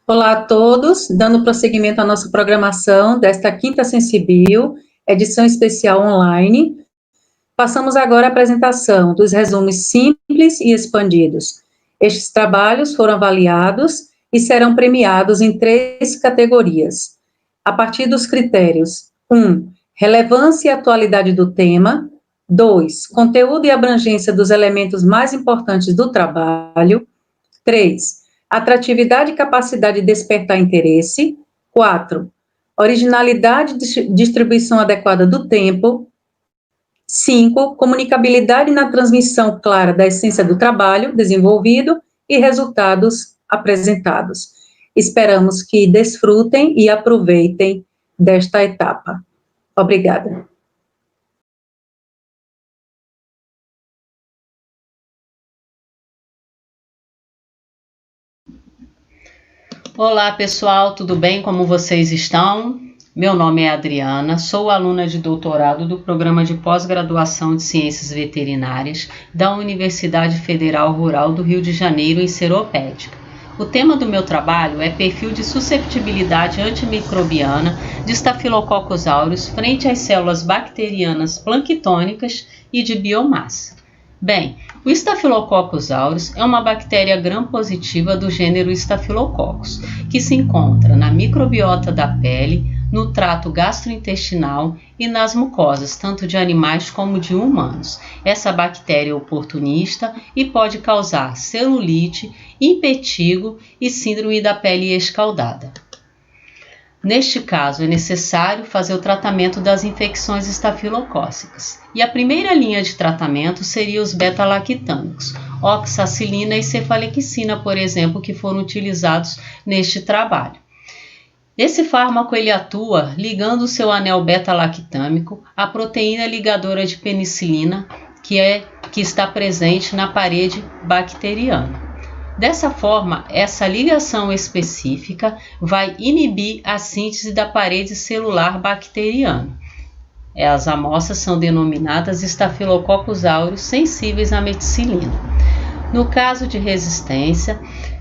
Olá a todos, dando prosseguimento à nossa programação desta Quinta Sensibio, edição especial online. Passamos agora à apresentação dos resumos simples e expandidos. Estes trabalhos foram avaliados e serão premiados em 3 categorias, a partir dos critérios: 1. Relevância e atualidade do tema. 2. Conteúdo e abrangência dos elementos mais importantes do trabalho. 3. Atratividade e capacidade de despertar interesse. 4. Originalidade e distribuição adequada do tempo. 5. Comunicabilidade na transmissão clara da essência do trabalho desenvolvido e resultados apresentados. Esperamos que desfrutem e aproveitem desta etapa. Obrigada. Olá pessoal, tudo bem? Como vocês estão? Meu nome é Adriana, sou aluna de doutorado do Programa de Pós-Graduação de Ciências Veterinárias da Universidade Federal Rural do Rio de Janeiro, em Seropédica. O tema do meu trabalho é perfil de susceptibilidade antimicrobiana de Staphylococcus aureus frente às células bacterianas planctônicas e de biomassa. Bem, o Staphylococcus aureus é uma bactéria gram-positiva do gênero Staphylococcus, que se encontra na microbiota da pele, no trato gastrointestinal e nas mucosas, tanto de animais como de humanos. Essa bactéria é oportunista e pode causar celulite, impetigo e síndrome da pele escaldada. Neste caso, é necessário fazer o tratamento das infecções estafilocócicas. E a primeira linha de tratamento seria os beta-lactâmicos, oxacilina e cefalexina, por exemplo, que foram utilizados neste trabalho. Esse fármaco ele atua ligando o seu anel beta-lactâmico à proteína ligadora de penicilina, que está presente na parede bacteriana. Dessa forma, essa ligação específica vai inibir a síntese da parede celular bacteriana. As amostras são denominadas Staphylococcus aureus sensíveis à meticilina. No caso de resistência,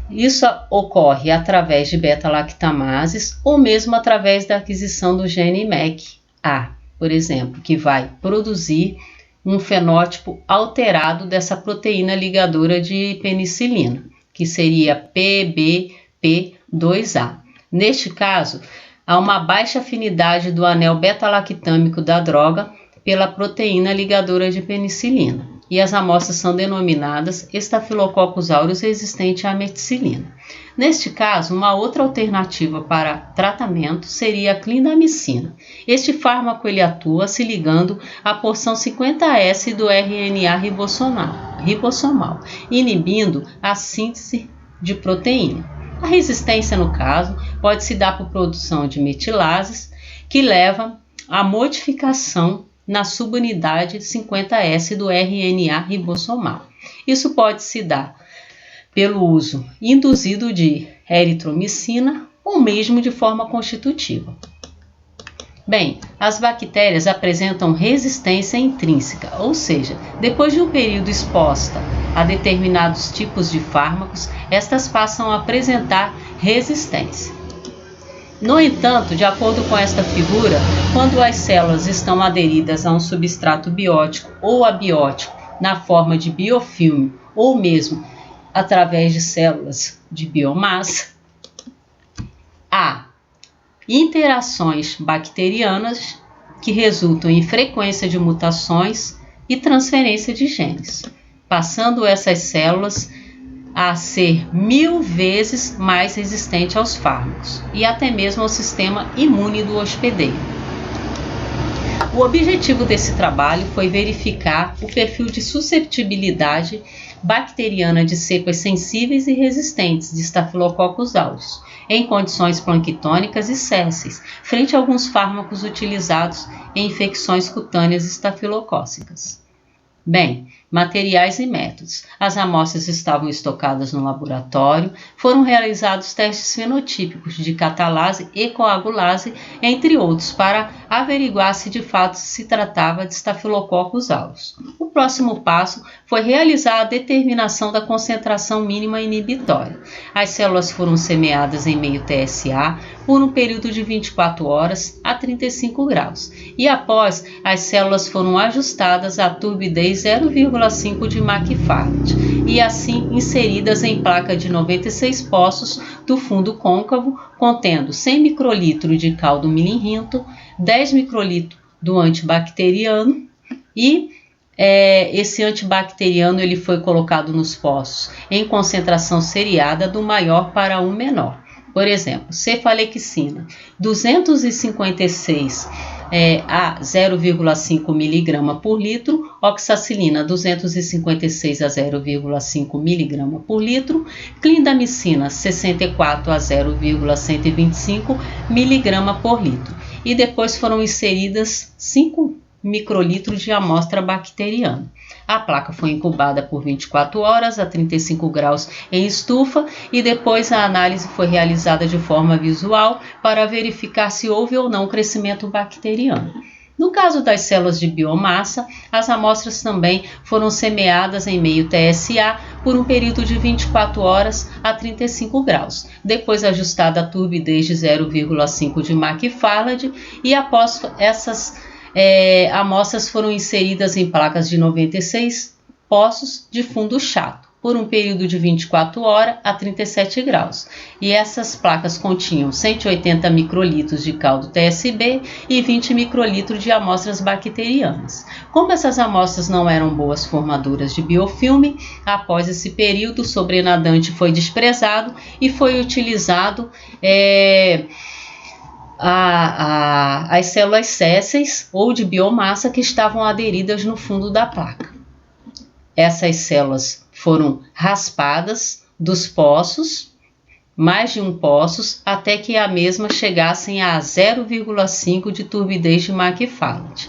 isso ocorre através de beta-lactamases ou mesmo através da aquisição do gene MEC-A, por exemplo, que vai produzir um fenótipo alterado dessa proteína ligadora de penicilina, que seria PBP2A. Neste caso, há uma baixa afinidade do anel beta-lactâmico da droga pela proteína ligadora de penicilina, e as amostras são denominadas Staphylococcus aureus resistente à meticilina. Neste caso, uma outra alternativa para tratamento seria a clindamicina. Este fármaco ele atua se ligando à porção 50S do RNA ribossomal, inibindo a síntese de proteína. A resistência, no caso, pode se dar por produção de metilases, que leva à modificação na subunidade 50S do RNA ribossomal. Isso pode se dar pelo uso induzido de eritromicina ou mesmo de forma constitutiva. Bem, as bactérias apresentam resistência intrínseca, ou seja, depois de um período exposta a determinados tipos de fármacos, estas passam a apresentar resistência. No entanto, de acordo com esta figura, quando as células estão aderidas a um substrato biótico ou abiótico na forma de biofilme ou mesmo através de células de biomassa, há interações bacterianas que resultam em frequência de mutações e transferência de genes, passando essas células a ser 1000 vezes mais resistente aos fármacos e até mesmo ao sistema imune do hospedeiro. O objetivo desse trabalho foi verificar o perfil de susceptibilidade bacteriana de cepas sensíveis e resistentes de Staphylococcus aureus em condições planctônicas e sésseis, frente a alguns fármacos utilizados em infecções cutâneas estafilocócicas. Bem, materiais e métodos. As amostras estavam estocadas no laboratório, foram realizados testes fenotípicos de catalase e coagulase, entre outros, para averiguar se de fato se tratava de Staphylococcus aureus. O próximo passo foi realizar a determinação da concentração mínima inibitória. As células foram semeadas em meio TSA por um período de 24 horas a 35 graus e após as células foram ajustadas à turbidez 0,5 de McFarland e assim inseridas em placa de 96 poços do fundo côncavo contendo 100 microlitros de caldo milinrinto, 10 microlitros do antibacteriano e esse antibacteriano ele foi colocado nos poços em concentração seriada do maior para o menor. Por exemplo, cefalexina 256 a 0,5 mg por litro, oxacilina 256 a 0,5 mg por litro, clindamicina 64 a 0,125 mg por litro. E depois foram inseridas 5 microlitros de amostra bacteriana. A placa foi incubada por 24 horas a 35 graus em estufa e depois a análise foi realizada de forma visual para verificar se houve ou não crescimento bacteriano. No caso das células de biomassa, as amostras também foram semeadas em meio TSA por um período de 24 horas a 35 graus, depois ajustada a turbidez de 0,5 de McFarland e após essas amostras foram inseridas em placas de 96 poços de fundo chato, por um período de 24 horas a 37 graus. E essas placas continham 180 microlitros de caldo TSB e 20 microlitros de amostras bacterianas. Como essas amostras não eram boas formadoras de biofilme, após esse período, o sobrenadante foi desprezado e foi utilizado as células sésseis ou de biomassa que estavam aderidas no fundo da placa. Essas células foram raspadas dos poços, mais de um poços, até que a mesma chegassem a 0,5 de turbidez de McFarland.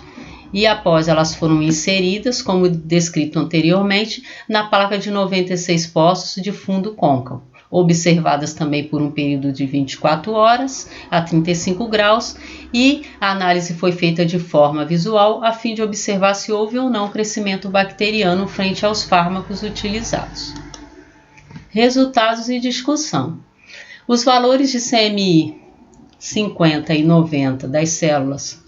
E após elas foram inseridas, como descrito anteriormente, na placa de 96 poços de fundo côncavo, observadas também por um período de 24 horas a 35 graus e a análise foi feita de forma visual a fim de observar se houve ou não crescimento bacteriano frente aos fármacos utilizados. Resultados e discussão. Os valores de CMI 50 e 90 das células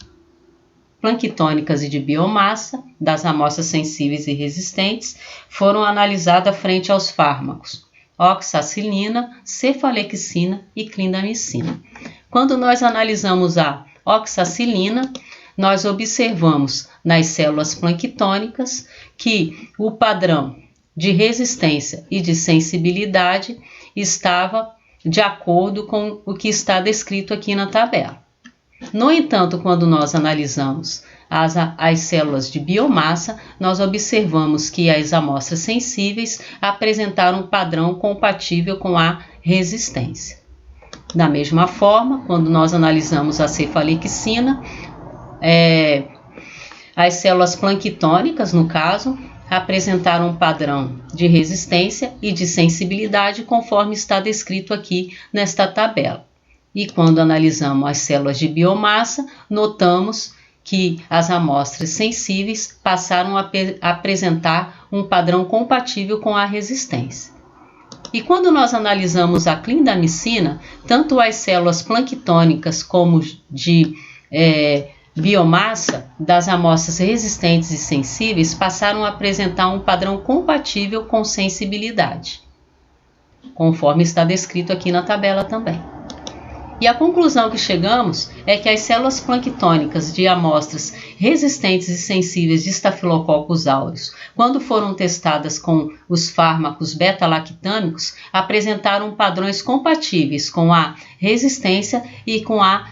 planctônicas e de biomassa, das amostras sensíveis e resistentes, foram analisadas frente aos fármacos oxacilina, cefalexina e clindamicina. Quando nós analisamos a oxacilina, nós observamos nas células planctônicas que o padrão de resistência e de sensibilidade estava de acordo com o que está descrito aqui na tabela. No entanto, quando nós analisamos as células de biomassa, nós observamos que as amostras sensíveis apresentaram um padrão compatível com a resistência. Da mesma forma, quando nós analisamos a cefalexina, as células planctônicas, no caso, apresentaram um padrão de resistência e de sensibilidade conforme está descrito aqui nesta tabela. E quando analisamos as células de biomassa, notamos que as amostras sensíveis passaram a apresentar um padrão compatível com a resistência. E quando nós analisamos a clindamicina, tanto as células planctônicas como de biomassa das amostras resistentes e sensíveis passaram a apresentar um padrão compatível com sensibilidade, conforme está descrito aqui na tabela também. E a conclusão que chegamos é que as células planctônicas de amostras resistentes e sensíveis de Staphylococcus aureus, quando foram testadas com os fármacos beta-lactâmicos, apresentaram padrões compatíveis com a resistência e com a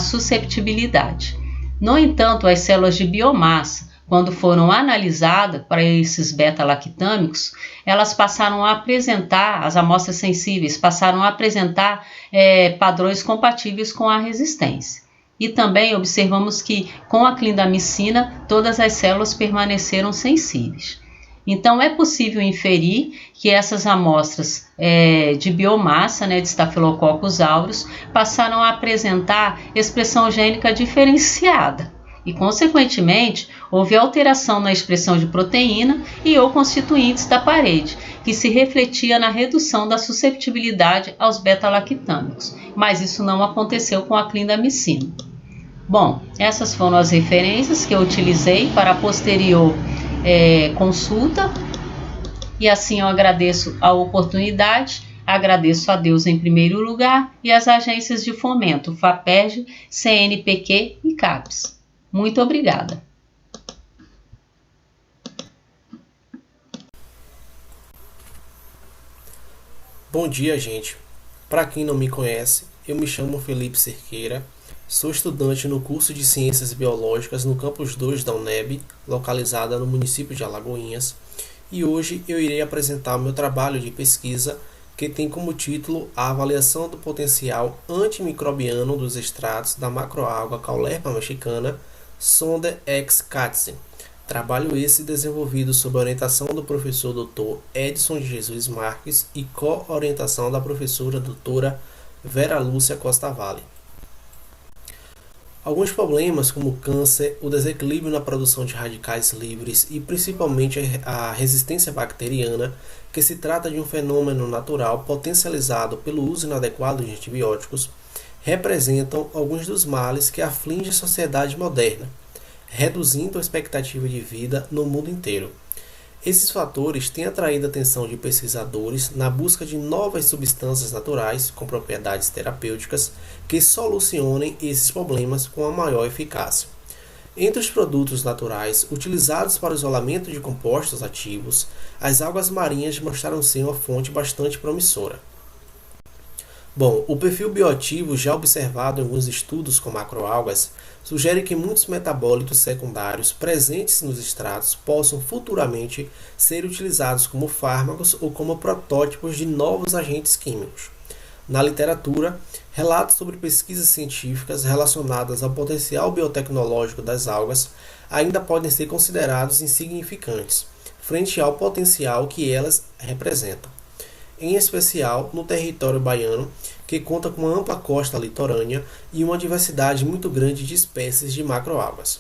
susceptibilidade. No entanto, as células de biomassa, quando foram analisadas para esses beta-lactâmicos, elas passaram a apresentar, as amostras sensíveis passaram a apresentar padrões compatíveis com a resistência. E também observamos que com a clindamicina todas as células permaneceram sensíveis. Então, é possível inferir que essas amostras de biomassa, de Staphylococcus aureus, passaram a apresentar expressão gênica diferenciada e, consequentemente, houve alteração na expressão de proteína e ou constituintes da parede, que se refletia na redução da susceptibilidade aos beta-lactâmicos, mas isso não aconteceu com a clindamicina. Bom, essas foram as referências que eu utilizei para a posterior consulta, e assim eu agradeço a oportunidade, agradeço a Deus em primeiro lugar e as agências de fomento, FAPERJ, CNPq e CAPES. Muito obrigada. Bom dia, gente. Para quem não me conhece, eu me chamo Felipe Cerqueira, sou estudante no curso de Ciências Biológicas no Campus 2 da UNEB, localizada no município de Alagoinhas, e hoje eu irei apresentar o meu trabalho de pesquisa que tem como título a avaliação do potencial antimicrobiano dos extratos da macroalga Caulerpa mexicana, Sonde ex Katzen. Trabalho esse desenvolvido sob a orientação do professor Dr. Edson de Jesus Marques e co-orientação da professora doutora Vera Lúcia Costa Vale. Alguns problemas como o câncer, o desequilíbrio na produção de radicais livres e principalmente a resistência bacteriana, que se trata de um fenômeno natural potencializado pelo uso inadequado de antibióticos, representam alguns dos males que afligem a sociedade moderna, reduzindo a expectativa de vida no mundo inteiro. Esses fatores têm atraído a atenção de pesquisadores na busca de novas substâncias naturais com propriedades terapêuticas que solucionem esses problemas com a maior eficácia. Entre os produtos naturais utilizados para o isolamento de compostos ativos, as algas marinhas mostraram ser uma fonte bastante promissora. Bom, o perfil bioativo já observado em alguns estudos com macroalgas sugere que muitos metabólitos secundários presentes nos extratos possam futuramente ser utilizados como fármacos ou como protótipos de novos agentes químicos. Na literatura, relatos sobre pesquisas científicas relacionadas ao potencial biotecnológico das algas ainda podem ser considerados insignificantes, frente ao potencial que elas representam, em especial no território baiano, que conta com uma ampla costa litorânea e uma diversidade muito grande de espécies de macroalgas.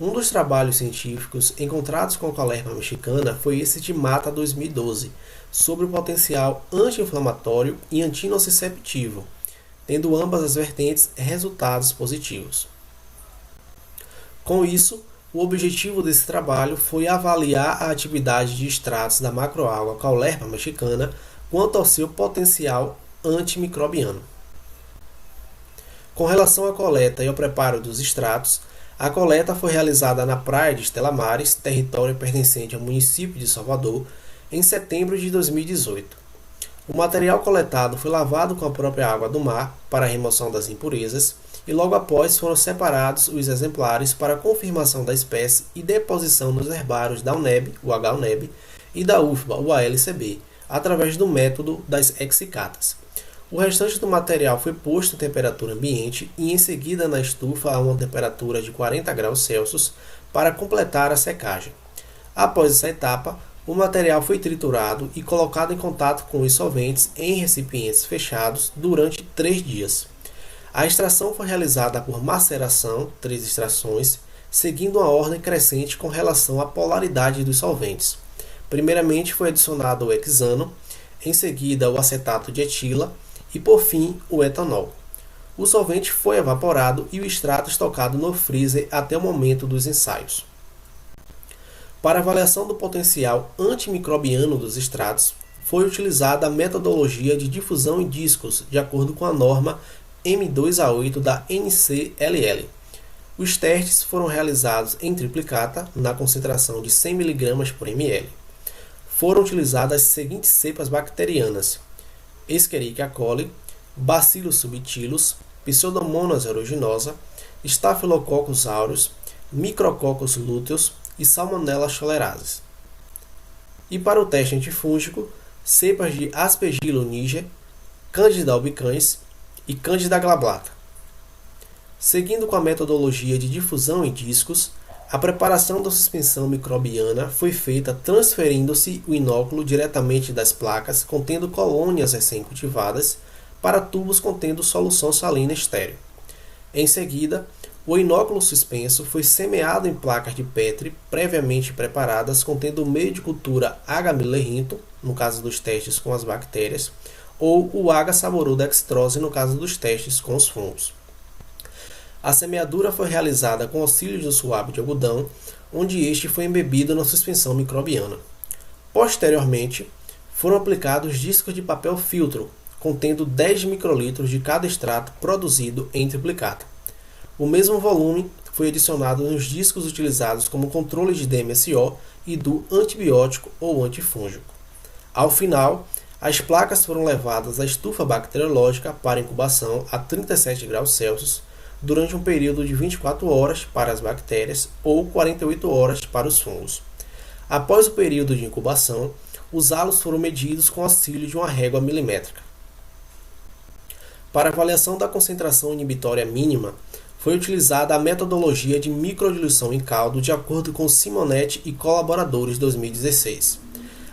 Um dos trabalhos científicos encontrados com a Caulerpa mexicana foi esse de Mata 2012, sobre o potencial anti-inflamatório e antinociceptivo, tendo ambas as vertentes resultados positivos. Com isso, o objetivo desse trabalho foi avaliar a atividade de extratos da macroalga Caulerpa mexicana quanto ao seu potencial antimicrobiano. Com relação à coleta e ao preparo dos extratos, a coleta foi realizada na praia de Estela Maris, território pertencente ao município de Salvador, em setembro de 2018. O material coletado foi lavado com a própria água do mar para a remoção das impurezas e logo após foram separados os exemplares para confirmação da espécie e deposição nos herbários da UNEB, o HUNEB, e da UFBA, o ALCB, através do método das exicatas. O restante do material foi posto em temperatura ambiente e em seguida na estufa a uma temperatura de 40 graus Celsius para completar a secagem. Após essa etapa, o material foi triturado e colocado em contato com os solventes em recipientes fechados durante 3 dias. A extração foi realizada por maceração, 3 extrações, seguindo uma ordem crescente com relação à polaridade dos solventes. Primeiramente foi adicionado o hexano, em seguida o acetato de etila e, por fim, o etanol. O solvente foi evaporado e o extrato estocado no freezer até o momento dos ensaios. Para avaliação do potencial antimicrobiano dos extratos, foi utilizada a metodologia de difusão em discos, de acordo com a norma M2A8 da NCLL. Os testes foram realizados em triplicata, na concentração de 100 mg por ml. Foram utilizadas as seguintes cepas bacterianas: Escherichia coli, Bacillus subtilis, Pseudomonas aeruginosa, Staphylococcus aureus, Micrococcus luteus e Salmonella cholerasis. E para o teste antifúngico, cepas de Aspergillus niger, Candida albicans e Candida glabrata. Seguindo com a metodologia de difusão em discos, A preparação da suspensão microbiana foi feita transferindo-se o inóculo diretamente das placas contendo colônias recém-cultivadas para tubos contendo solução salina estéril. Em seguida, o inóculo suspenso foi semeado em placas de Petri previamente preparadas contendo o meio de cultura H. millerrinto, no caso dos testes com as bactérias, ou o H. saborodextrose, no caso dos testes com os fungos. A semeadura foi realizada com auxílio de um suave de algodão, onde este foi embebido na suspensão microbiana. Posteriormente, foram aplicados discos de papel filtro, contendo 10 microlitros de cada extrato produzido em triplicata. O mesmo volume foi adicionado nos discos utilizados como controle de DMSO e do antibiótico ou antifúngico. Ao final, as placas foram levadas à estufa bacteriológica para incubação a 37 graus Celsius durante um período de 24 horas para as bactérias ou 48 horas para os fungos. Após o período de incubação, os halos foram medidos com auxílio de uma régua milimétrica. Para avaliação da concentração inibitória mínima, foi utilizada a metodologia de microdiluição em caldo de acordo com Simonetti e colaboradores 2016.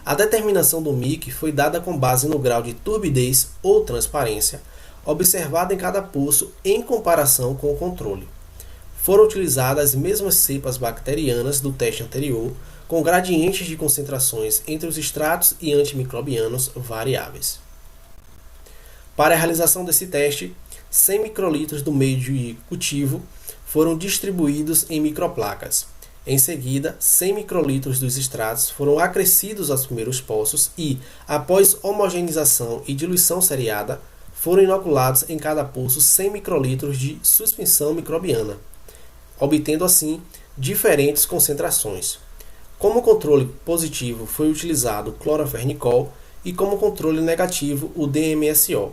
A determinação do MIC foi dada com base no grau de turbidez ou transparência observado em cada pulso em comparação com o controle. Foram utilizadas as mesmas cepas bacterianas do teste anterior, com gradientes de concentrações entre os extratos e antimicrobianos variáveis. Para a realização desse teste, 100 microlitros do meio de cultivo foram distribuídos em microplacas. Em seguida, 100 microlitros dos extratos foram acrescidos aos primeiros poços e, após homogeneização e diluição seriada, foram inoculados em cada pulso 100 microlitros de suspensão microbiana, obtendo assim diferentes concentrações. Como controle positivo foi utilizado o clorofernicol e como controle negativo o DMSO.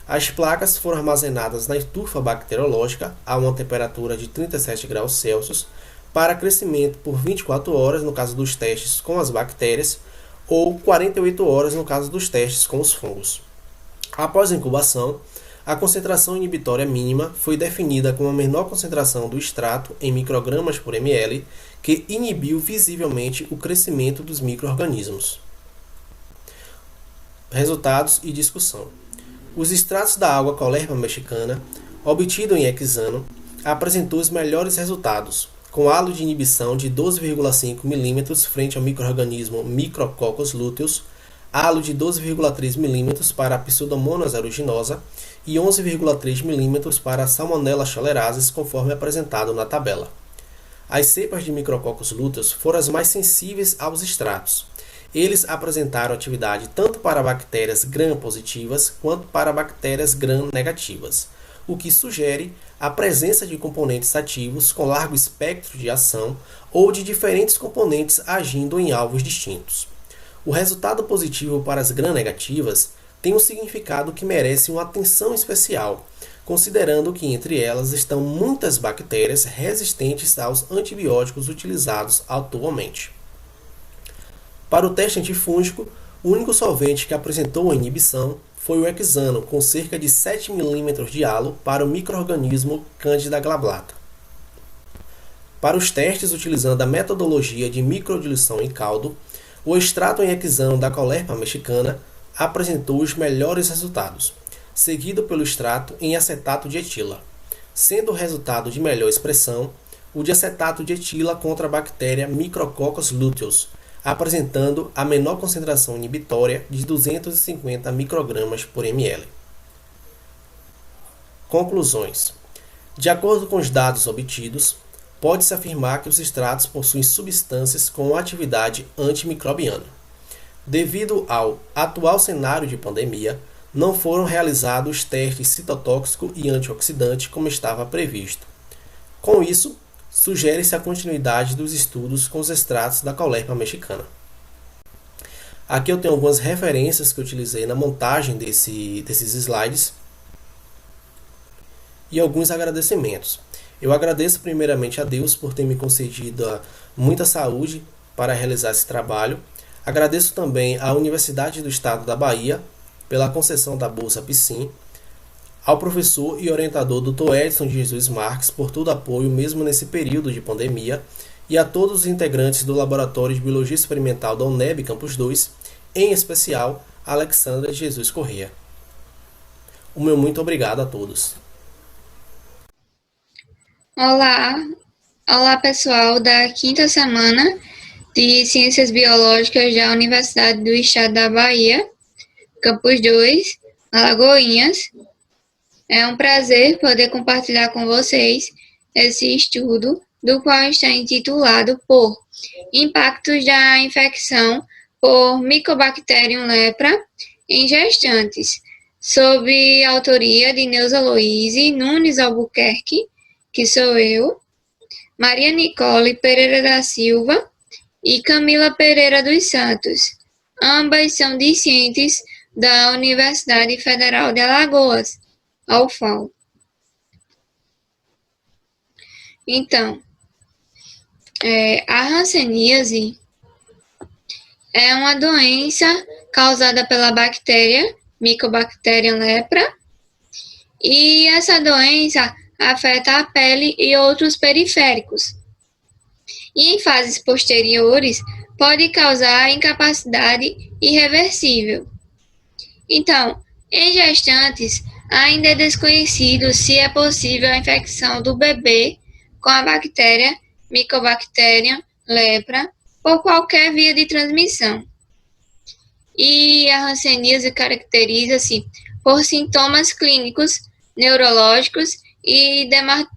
As placas foram armazenadas na estufa bacteriológica a uma temperatura de 37 graus Celsius para crescimento por 24 horas no caso dos testes com as bactérias ou 48 horas no caso dos testes com os fungos. Após a incubação, a concentração inibitória mínima foi definida como a menor concentração do extrato em microgramas por ml, que inibiu visivelmente o crescimento dos micro-organismos. Resultados e discussão. Os extratos da água Caulerpa mexicana, obtido em hexano, apresentou os melhores resultados, com halo de inibição de 12,5 mm frente ao micro-organismo Micrococcus luteus, halo de 12,3 mm para a Pseudomonas aeruginosa e 11,3 mm para a Salmonella schalerasis, conforme apresentado na tabela. As cepas de Micrococcus luteus foram as mais sensíveis aos extratos. Eles apresentaram atividade tanto para bactérias gram-positivas quanto para bactérias gram-negativas, o que sugere a presença de componentes ativos com largo espectro de ação ou de diferentes componentes agindo em alvos distintos. O resultado positivo para as gram-negativas tem um significado que merece uma atenção especial, considerando que entre elas estão muitas bactérias resistentes aos antibióticos utilizados atualmente. Para o teste antifúngico, o único solvente que apresentou a inibição foi o hexano, com cerca de 7 mm de halo para o micro-organismo Candida glabrata. Para os testes utilizando a metodologia de microdiluição em caldo, o extrato em hexano da Caulerpa mexicana apresentou os melhores resultados, seguido pelo extrato em acetato de etila, sendo o resultado de melhor expressão o de acetato de etila contra a bactéria Micrococcus luteus, apresentando a menor concentração inibitória de 250 microgramas por ml. Conclusões. De acordo com os dados obtidos, pode-se afirmar que os extratos possuem substâncias com atividade antimicrobiana. Devido ao atual cenário de pandemia, não foram realizados testes citotóxico e antioxidante como estava previsto. Com isso, sugere-se a continuidade dos estudos com os extratos da Caulerpa mexicana. Aqui eu tenho algumas referências que eu utilizei na montagem desses slides e alguns agradecimentos. Eu agradeço primeiramente a Deus por ter me concedido muita saúde para realizar esse trabalho. Agradeço também à Universidade do Estado da Bahia pela concessão da Bolsa PSIM, Ao professor e orientador Dr. Edson de Jesus Marques por todo apoio mesmo nesse período de pandemia e a todos os integrantes do Laboratório de Biologia Experimental da UNEB Campus 2, em especial a Alexandra de Jesus Corrêa. O meu muito obrigado a todos. Olá pessoal da quinta semana de Ciências Biológicas da Universidade do Estado da Bahia, Campus 2, Alagoinhas. É um prazer poder compartilhar com vocês esse estudo, do qual está intitulado por Impactos da Infecção por Mycobacterium lepra em gestantes, sob a autoria de Neuza Loise Nunes Albuquerque, que sou eu, Maria Nicole Pereira da Silva e Camila Pereira dos Santos. Ambas são discentes da Universidade Federal de Alagoas, a UFAL. Então, a hanseníase é uma doença causada pela bactéria Mycobacterium lepra, e essa doença afeta a pele e outros periféricos. E em fases posteriores, pode causar incapacidade irreversível. Então, em gestantes, ainda é desconhecido se é possível a infecção do bebê com a bactéria Mycobacterium lepra por qualquer via de transmissão. E a hanseníase caracteriza-se por sintomas clínicos, neurológicos e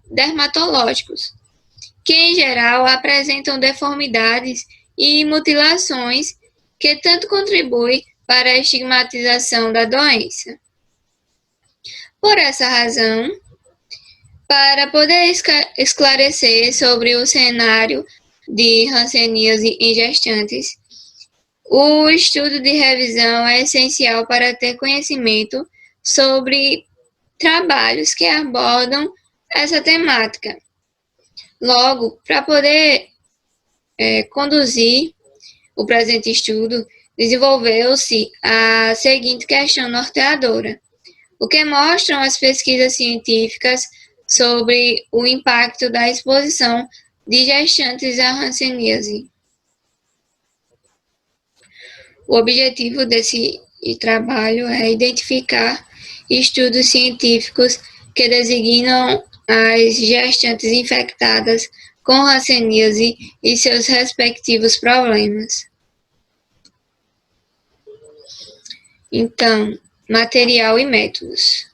dermatológicos, que em geral apresentam deformidades e mutilações que tanto contribuem para a estigmatização da doença. Por essa razão, para poder esclarecer sobre o cenário de hanseníase em gestantes, o estudo de revisão é essencial para ter conhecimento sobre trabalhos que abordam essa temática. Logo, para poder conduzir o presente estudo, desenvolveu-se a seguinte questão norteadora: o que mostram as pesquisas científicas sobre o impacto da exposição de gestantes à hanseníase. O objetivo desse trabalho é identificar estudos científicos que designam as gestantes infectadas com hanseníase e seus respectivos problemas. Então, material e métodos.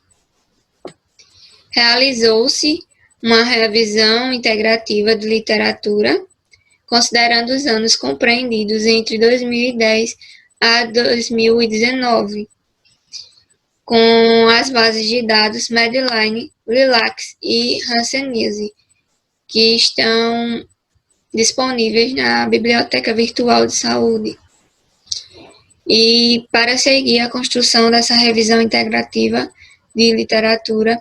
Realizou-se uma revisão integrativa de literatura, considerando os anos compreendidos entre 2010 a 2019, com as bases de dados Medline, Relax e hanseníase, que estão disponíveis na Biblioteca Virtual de Saúde. E para seguir a construção dessa revisão integrativa de literatura,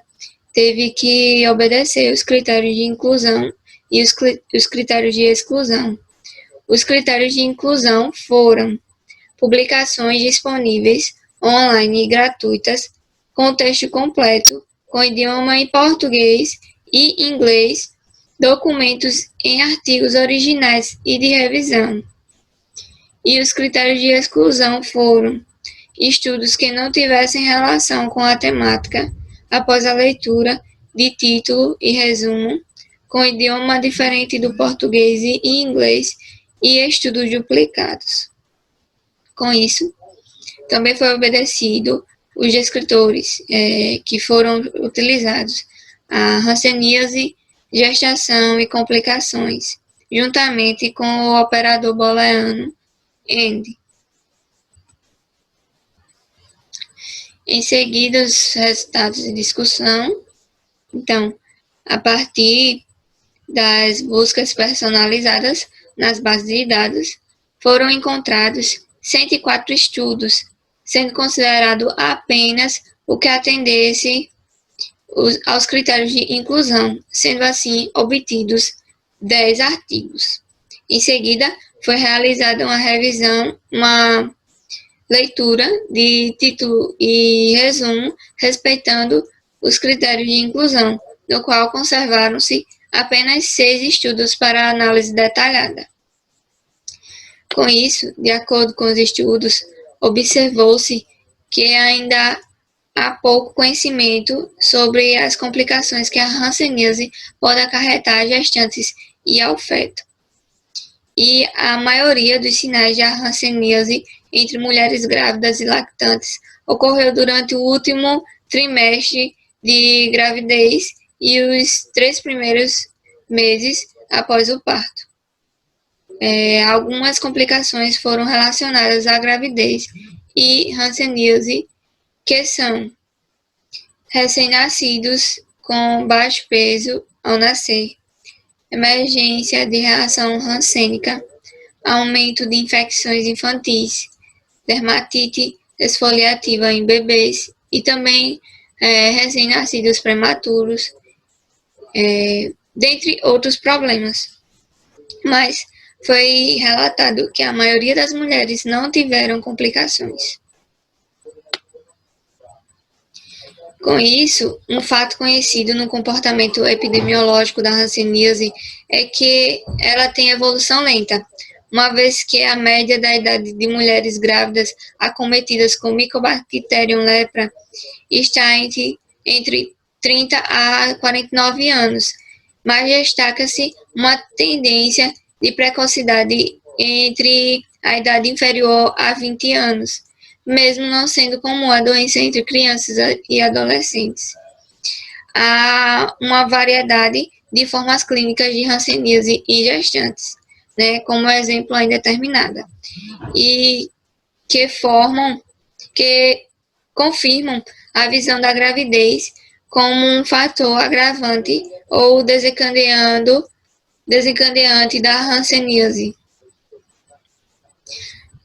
teve que obedecer os critérios de inclusão e os critérios de exclusão. Os critérios de inclusão foram publicações disponíveis online e gratuitas, com texto completo, com idioma em português e inglês, documentos em artigos originais e de revisão. E os critérios de exclusão foram estudos que não tivessem relação com a temática, após a leitura de título e resumo, com idioma diferente do português e inglês, e estudos duplicados. Com isso, também foi obedecido os descritores que foram utilizados: a hanseníase, gestação e complicações, juntamente com o operador booleano AND. Em seguida, os resultados de discussão. Então, a partir das buscas personalizadas nas bases de dados, foram encontrados 104 estudos, sendo considerado apenas o que atendesse aos critérios de inclusão, sendo assim obtidos 10 artigos. Em seguida, foi realizada uma leitura de título e resumo, respeitando os critérios de inclusão, no qual conservaram-se apenas 6 estudos para análise detalhada. Com isso, de acordo com os estudos, observou-se que ainda há pouco conhecimento sobre as complicações que a hanseníase pode acarretar a gestantes e ao feto. E a maioria dos sinais de hanseníase entre mulheres grávidas e lactantes ocorreu durante o último trimestre de gravidez e os 3 primeiros meses após o parto. Algumas complicações foram relacionadas à gravidez e hanseníase, que são recém-nascidos com baixo peso ao nascer, emergência de reação hansênica, aumento de infecções infantis, dermatite esfoliativa em bebês e também recém-nascidos prematuros, dentre outros problemas. Mas foi relatado que a maioria das mulheres não tiveram complicações. Com isso, um fato conhecido no comportamento epidemiológico da hanseníase é que ela tem evolução lenta, uma vez que a média da idade de mulheres grávidas acometidas com Mycobacterium lepra está entre 30 a 49 anos, mas destaca-se uma tendência de precocidade entre a idade inferior a 20 anos, mesmo não sendo comum a doença entre crianças e adolescentes. Há uma variedade de formas clínicas de hanseníase em gestantes, como exemplo ainda determinada, e que confirmam a visão da gravidez como um fator agravante ou desencadeante da hanseníase.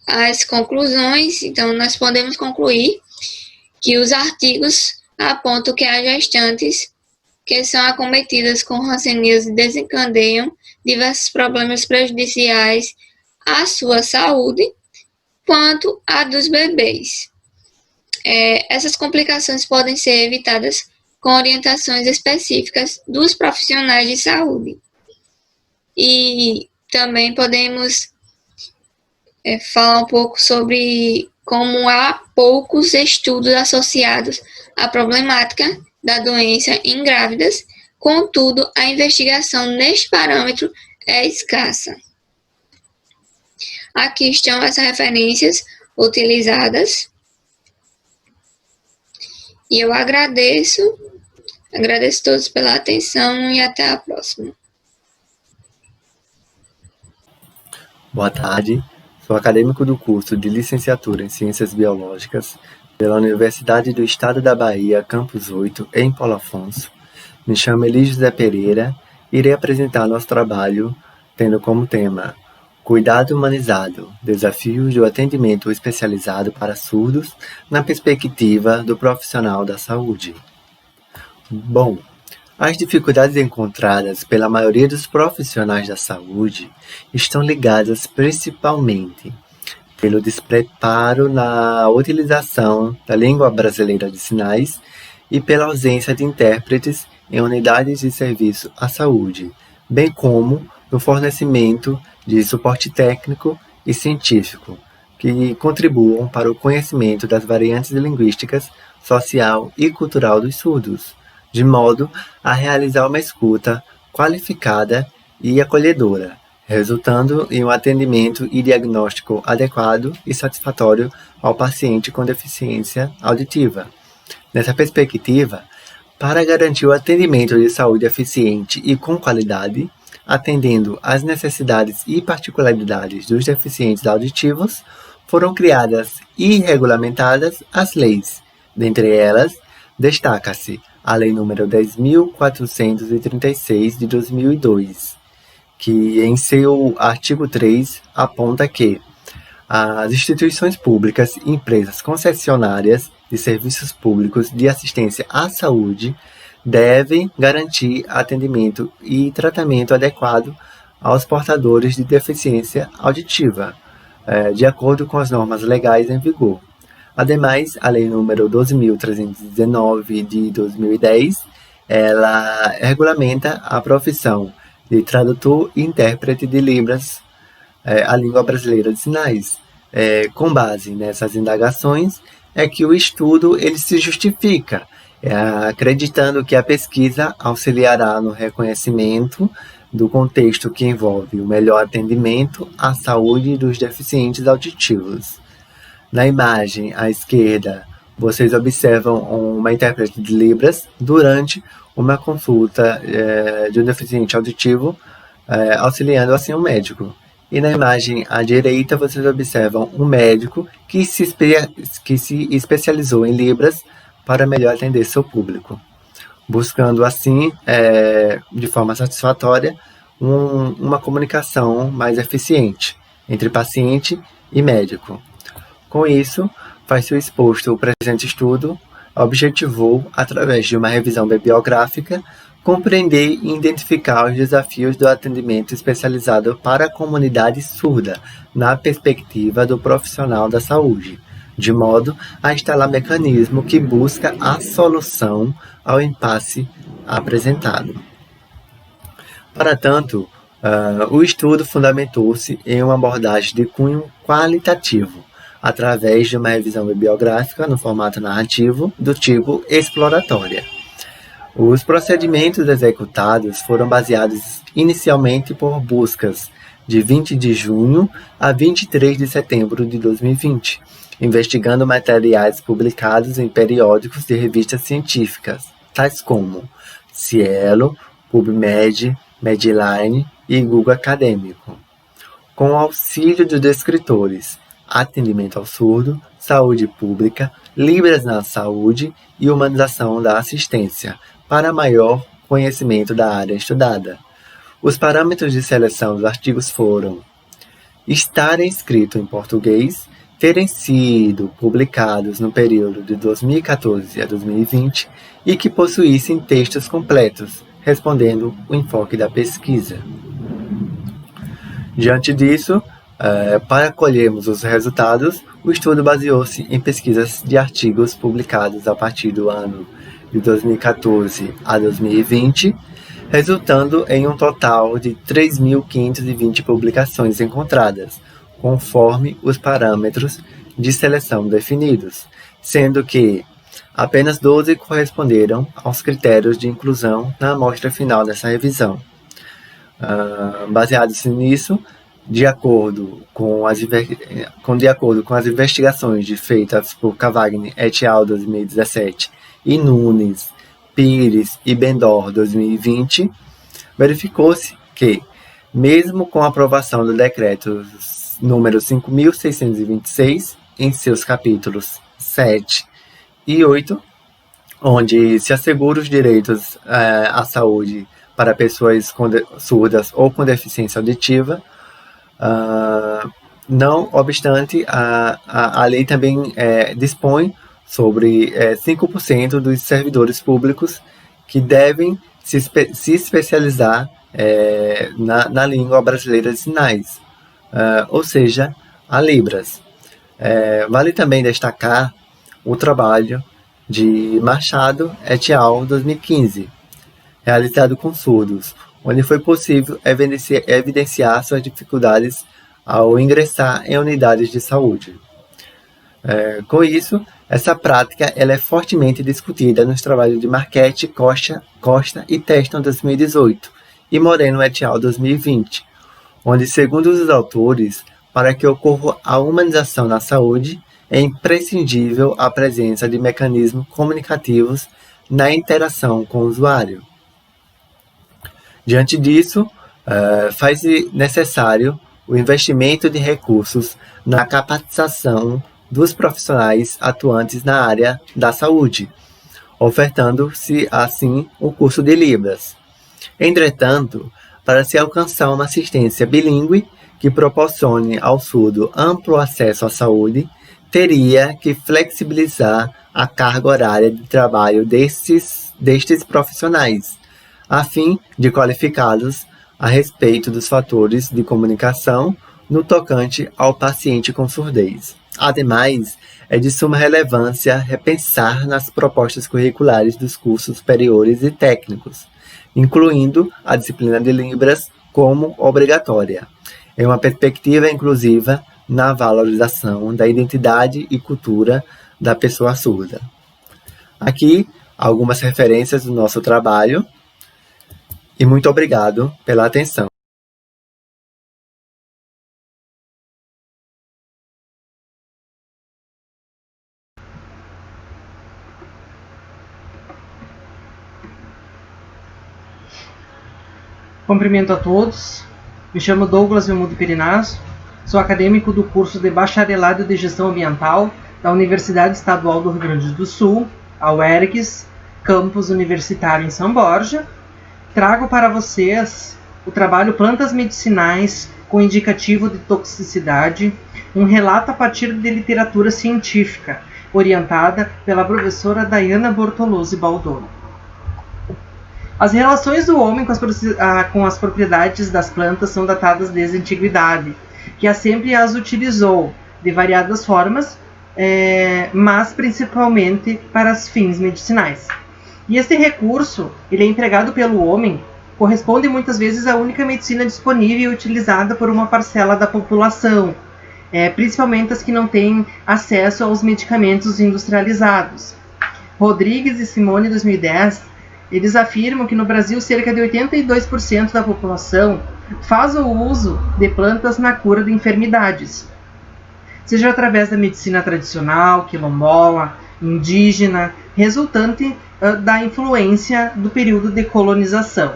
As conclusões, então, nós podemos concluir que os artigos apontam que as gestantes que são acometidas com hanseníase desencadeiam diversos problemas prejudiciais à sua saúde, quanto à dos bebês. Essas complicações podem ser evitadas com orientações específicas dos profissionais de saúde. E também podemos falar um pouco sobre como há poucos estudos associados à problemática da doença em grávidas, contudo, a investigação neste parâmetro é escassa. Aqui estão as referências utilizadas. E eu agradeço a todos pela atenção e até a próxima. Boa tarde, sou acadêmico do curso de Licenciatura em Ciências Biológicas pela Universidade do Estado da Bahia, Campus 8, em Paulo Afonso. Me chamo Eli José Pereira e irei apresentar nosso trabalho tendo como tema Cuidado Humanizado, Desafios do Atendimento Especializado para Surdos na perspectiva do profissional da saúde. Bom, as dificuldades encontradas pela maioria dos profissionais da saúde estão ligadas principalmente pelo despreparo na utilização da língua brasileira de sinais e pela ausência de intérpretes em unidades de serviço à saúde, bem como no fornecimento de suporte técnico e científico, que contribuam para o conhecimento das variantes linguísticas, social e cultural dos surdos, de modo a realizar uma escuta qualificada e acolhedora, resultando em um atendimento e diagnóstico adequado e satisfatório ao paciente com deficiência auditiva. Nessa perspectiva, para garantir o atendimento de saúde eficiente e com qualidade, atendendo às necessidades e particularidades dos deficientes auditivos, foram criadas e regulamentadas as leis. Dentre elas, destaca-se a Lei nº 10.436 de 2002, que em seu artigo 3 aponta que as instituições públicas e empresas concessionárias de serviços públicos de assistência à saúde devem garantir atendimento e tratamento adequado aos portadores de deficiência auditiva, de acordo com as normas legais em vigor. Ademais, a Lei nº 12.319 de 2010, ela regulamenta a profissão de tradutor e intérprete de Libras, a língua brasileira de sinais. Com base nessas indagações, é que o estudo ele se justifica, acreditando que a pesquisa auxiliará no reconhecimento do contexto que envolve o melhor atendimento à saúde dos deficientes auditivos. Na imagem à esquerda, vocês observam uma intérprete de Libras durante uma consulta de um deficiente auditivo, auxiliando assim um médico. E na imagem à direita, vocês observam um médico que se especializou em Libras para melhor atender seu público, buscando assim, de forma satisfatória, uma comunicação mais eficiente entre paciente e médico. Com isso, faz-se o exposto o presente estudo objetivou, através de uma revisão bibliográfica, compreender e identificar os desafios do atendimento especializado para a comunidade surda, na perspectiva do profissional da saúde, de modo a instalar mecanismo que busca a solução ao impasse apresentado. Para tanto, o estudo fundamentou-se em uma abordagem de cunho qualitativo, através de uma revisão bibliográfica no formato narrativo do tipo exploratória. Os procedimentos executados foram baseados inicialmente por buscas de 20 de junho a 23 de setembro de 2020, investigando materiais publicados em periódicos de revistas científicas, tais como Cielo, PubMed, Medline e Google Acadêmico, com o auxílio dos descritores Atendimento ao Surdo, Saúde Pública, Libras na Saúde e Humanização da Assistência, para maior conhecimento da área estudada. Os parâmetros de seleção dos artigos foram estarem escritos em português, terem sido publicados no período de 2014 a 2020 e que possuíssem textos completos, respondendo o enfoque da pesquisa. Diante disso, para colhermos os resultados, o estudo baseou-se em pesquisas de artigos publicados a partir do ano de 2014 a 2020, resultando em um total de 3.520 publicações encontradas, conforme os parâmetros de seleção definidos, sendo que apenas 12 corresponderam aos critérios de inclusão na amostra final dessa revisão. Baseados nisso, de acordo com as investigações feitas por Cavagni et al. 2017 e Nunes, Pires e Bendor 2020, verificou-se que, mesmo com a aprovação do decreto número 5.626, em seus capítulos 7 e 8, onde se assegura os direitos à saúde para pessoas surdas ou com deficiência auditiva, não obstante, a lei também dispõe sobre 5% dos servidores públicos que devem se especializar na língua brasileira de sinais, ou seja, a Libras. Vale também destacar o trabalho de Machado et al. 2015, realizado com surdos, onde foi possível evidenciar suas dificuldades ao ingressar em unidades de saúde. Com isso, essa prática ela é fortemente discutida nos trabalhos de Marchetti, Costa e Teston 2018 e Moreno et al. 2020, onde, segundo os autores, para que ocorra a humanização na saúde, é imprescindível a presença de mecanismos comunicativos na interação com o usuário. Diante disso, faz-se necessário o investimento de recursos na capacitação dos profissionais atuantes na área da saúde, ofertando-se, assim, o curso de Libras. Entretanto, para se alcançar uma assistência bilíngue que proporcione ao surdo amplo acesso à saúde, teria que flexibilizar a carga horária de trabalho destes profissionais, a fim de qualificá-los a respeito dos fatores de comunicação no tocante ao paciente com surdez. Ademais, é de suma relevância repensar nas propostas curriculares dos cursos superiores e técnicos, incluindo a disciplina de Libras como obrigatória, em uma perspectiva inclusiva na valorização da identidade e cultura da pessoa surda. Aqui, algumas referências do nosso trabalho e muito obrigado pela atenção. Cumprimento a todos, me chamo Douglas Velmudo Perinazo, sou acadêmico do curso de Bacharelado de Gestão Ambiental da Universidade Estadual do Rio Grande do Sul, a UERGS, campus universitário em São Borja. Trago para vocês o trabalho Plantas Medicinais com Indicativo de Toxicidade, um relato a partir de literatura científica, orientada pela professora Daiana Bortolozzi Baldoni. As relações do homem com as propriedades das plantas são datadas desde a antiguidade, que sempre as utilizou de variadas formas, mas principalmente para os fins medicinais. E este recurso, ele é empregado pelo homem, corresponde muitas vezes à única medicina disponível e utilizada por uma parcela da população, principalmente as que não têm acesso aos medicamentos industrializados. Rodrigues e Simone, 2010, eles afirmam que no Brasil cerca de 82% da população faz o uso de plantas na cura de enfermidades, seja através da medicina tradicional, quilombola, indígena, resultante da influência do período de colonização.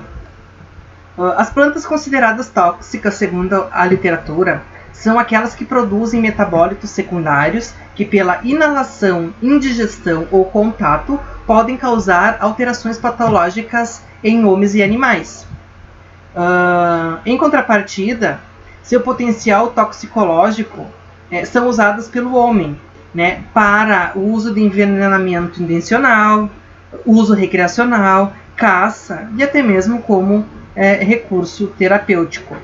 As plantas consideradas tóxicas, segundo a literatura, são aquelas que produzem metabólitos secundários que, pela inalação, indigestão ou contato, podem causar alterações patológicas em homens e animais. Em contrapartida, seu potencial toxicológico são usadas pelo homem, para o uso de envenenamento intencional, uso recreacional, caça e até mesmo como recurso terapêutico.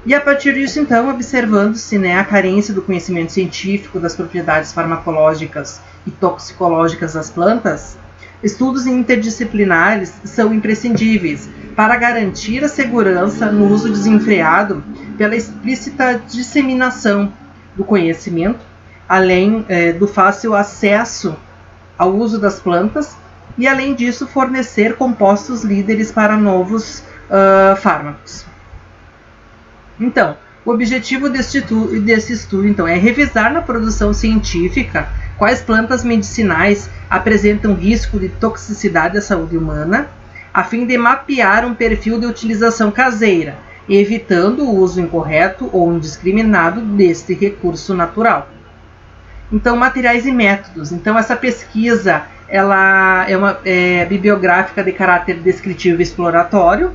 E a partir disso, então, observando-se a carência do conhecimento científico das propriedades farmacológicas e toxicológicas das plantas, estudos interdisciplinares são imprescindíveis para garantir a segurança no uso desenfreado pela explícita disseminação do conhecimento, além do fácil acesso ao uso das plantas e, além disso, fornecer compostos líderes para novos fármacos. Então, o objetivo desse estudo então, é revisar na produção científica quais plantas medicinais apresentam risco de toxicidade à saúde humana, a fim de mapear um perfil de utilização caseira, evitando o uso incorreto ou indiscriminado deste recurso natural. Então, materiais e métodos. Então, essa pesquisa ela é bibliográfica de caráter descritivo e exploratório.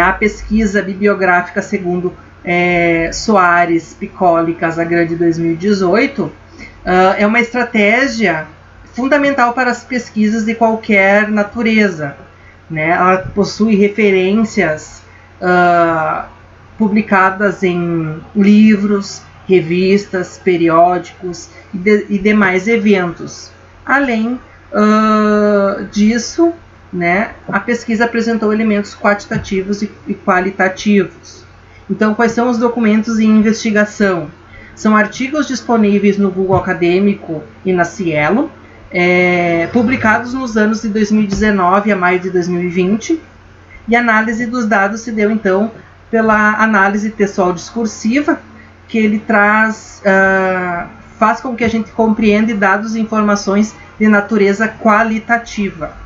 A pesquisa bibliográfica segundo Soares, Piccoli e Casagrande 2018 é uma estratégia fundamental para as pesquisas de qualquer natureza. Ela possui referências publicadas em livros, revistas, periódicos e demais eventos. Além disso, a pesquisa apresentou elementos quantitativos e qualitativos. Então, quais são os documentos em investigação? São artigos disponíveis no Google Acadêmico e na Cielo, publicados nos anos de 2019 a maio de 2020, e a análise dos dados se deu, então, pela análise textual discursiva, que ele faz com que a gente compreenda dados e informações de natureza qualitativa.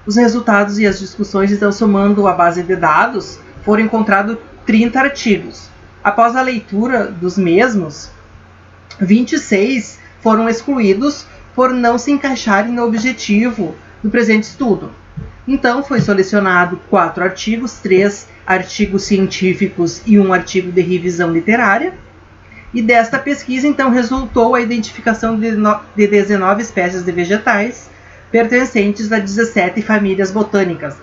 Os resultados e as discussões, então, somando a base de dados, foram encontrados 30 artigos. Após a leitura dos mesmos, 26 foram excluídos por não se encaixarem no objetivo do presente estudo. Então, foi selecionado 4 artigos, 3 artigos científicos e 1 artigo de revisão literária. E desta pesquisa, então, resultou a identificação de 19 espécies de vegetais, pertencentes a 17 famílias botânicas.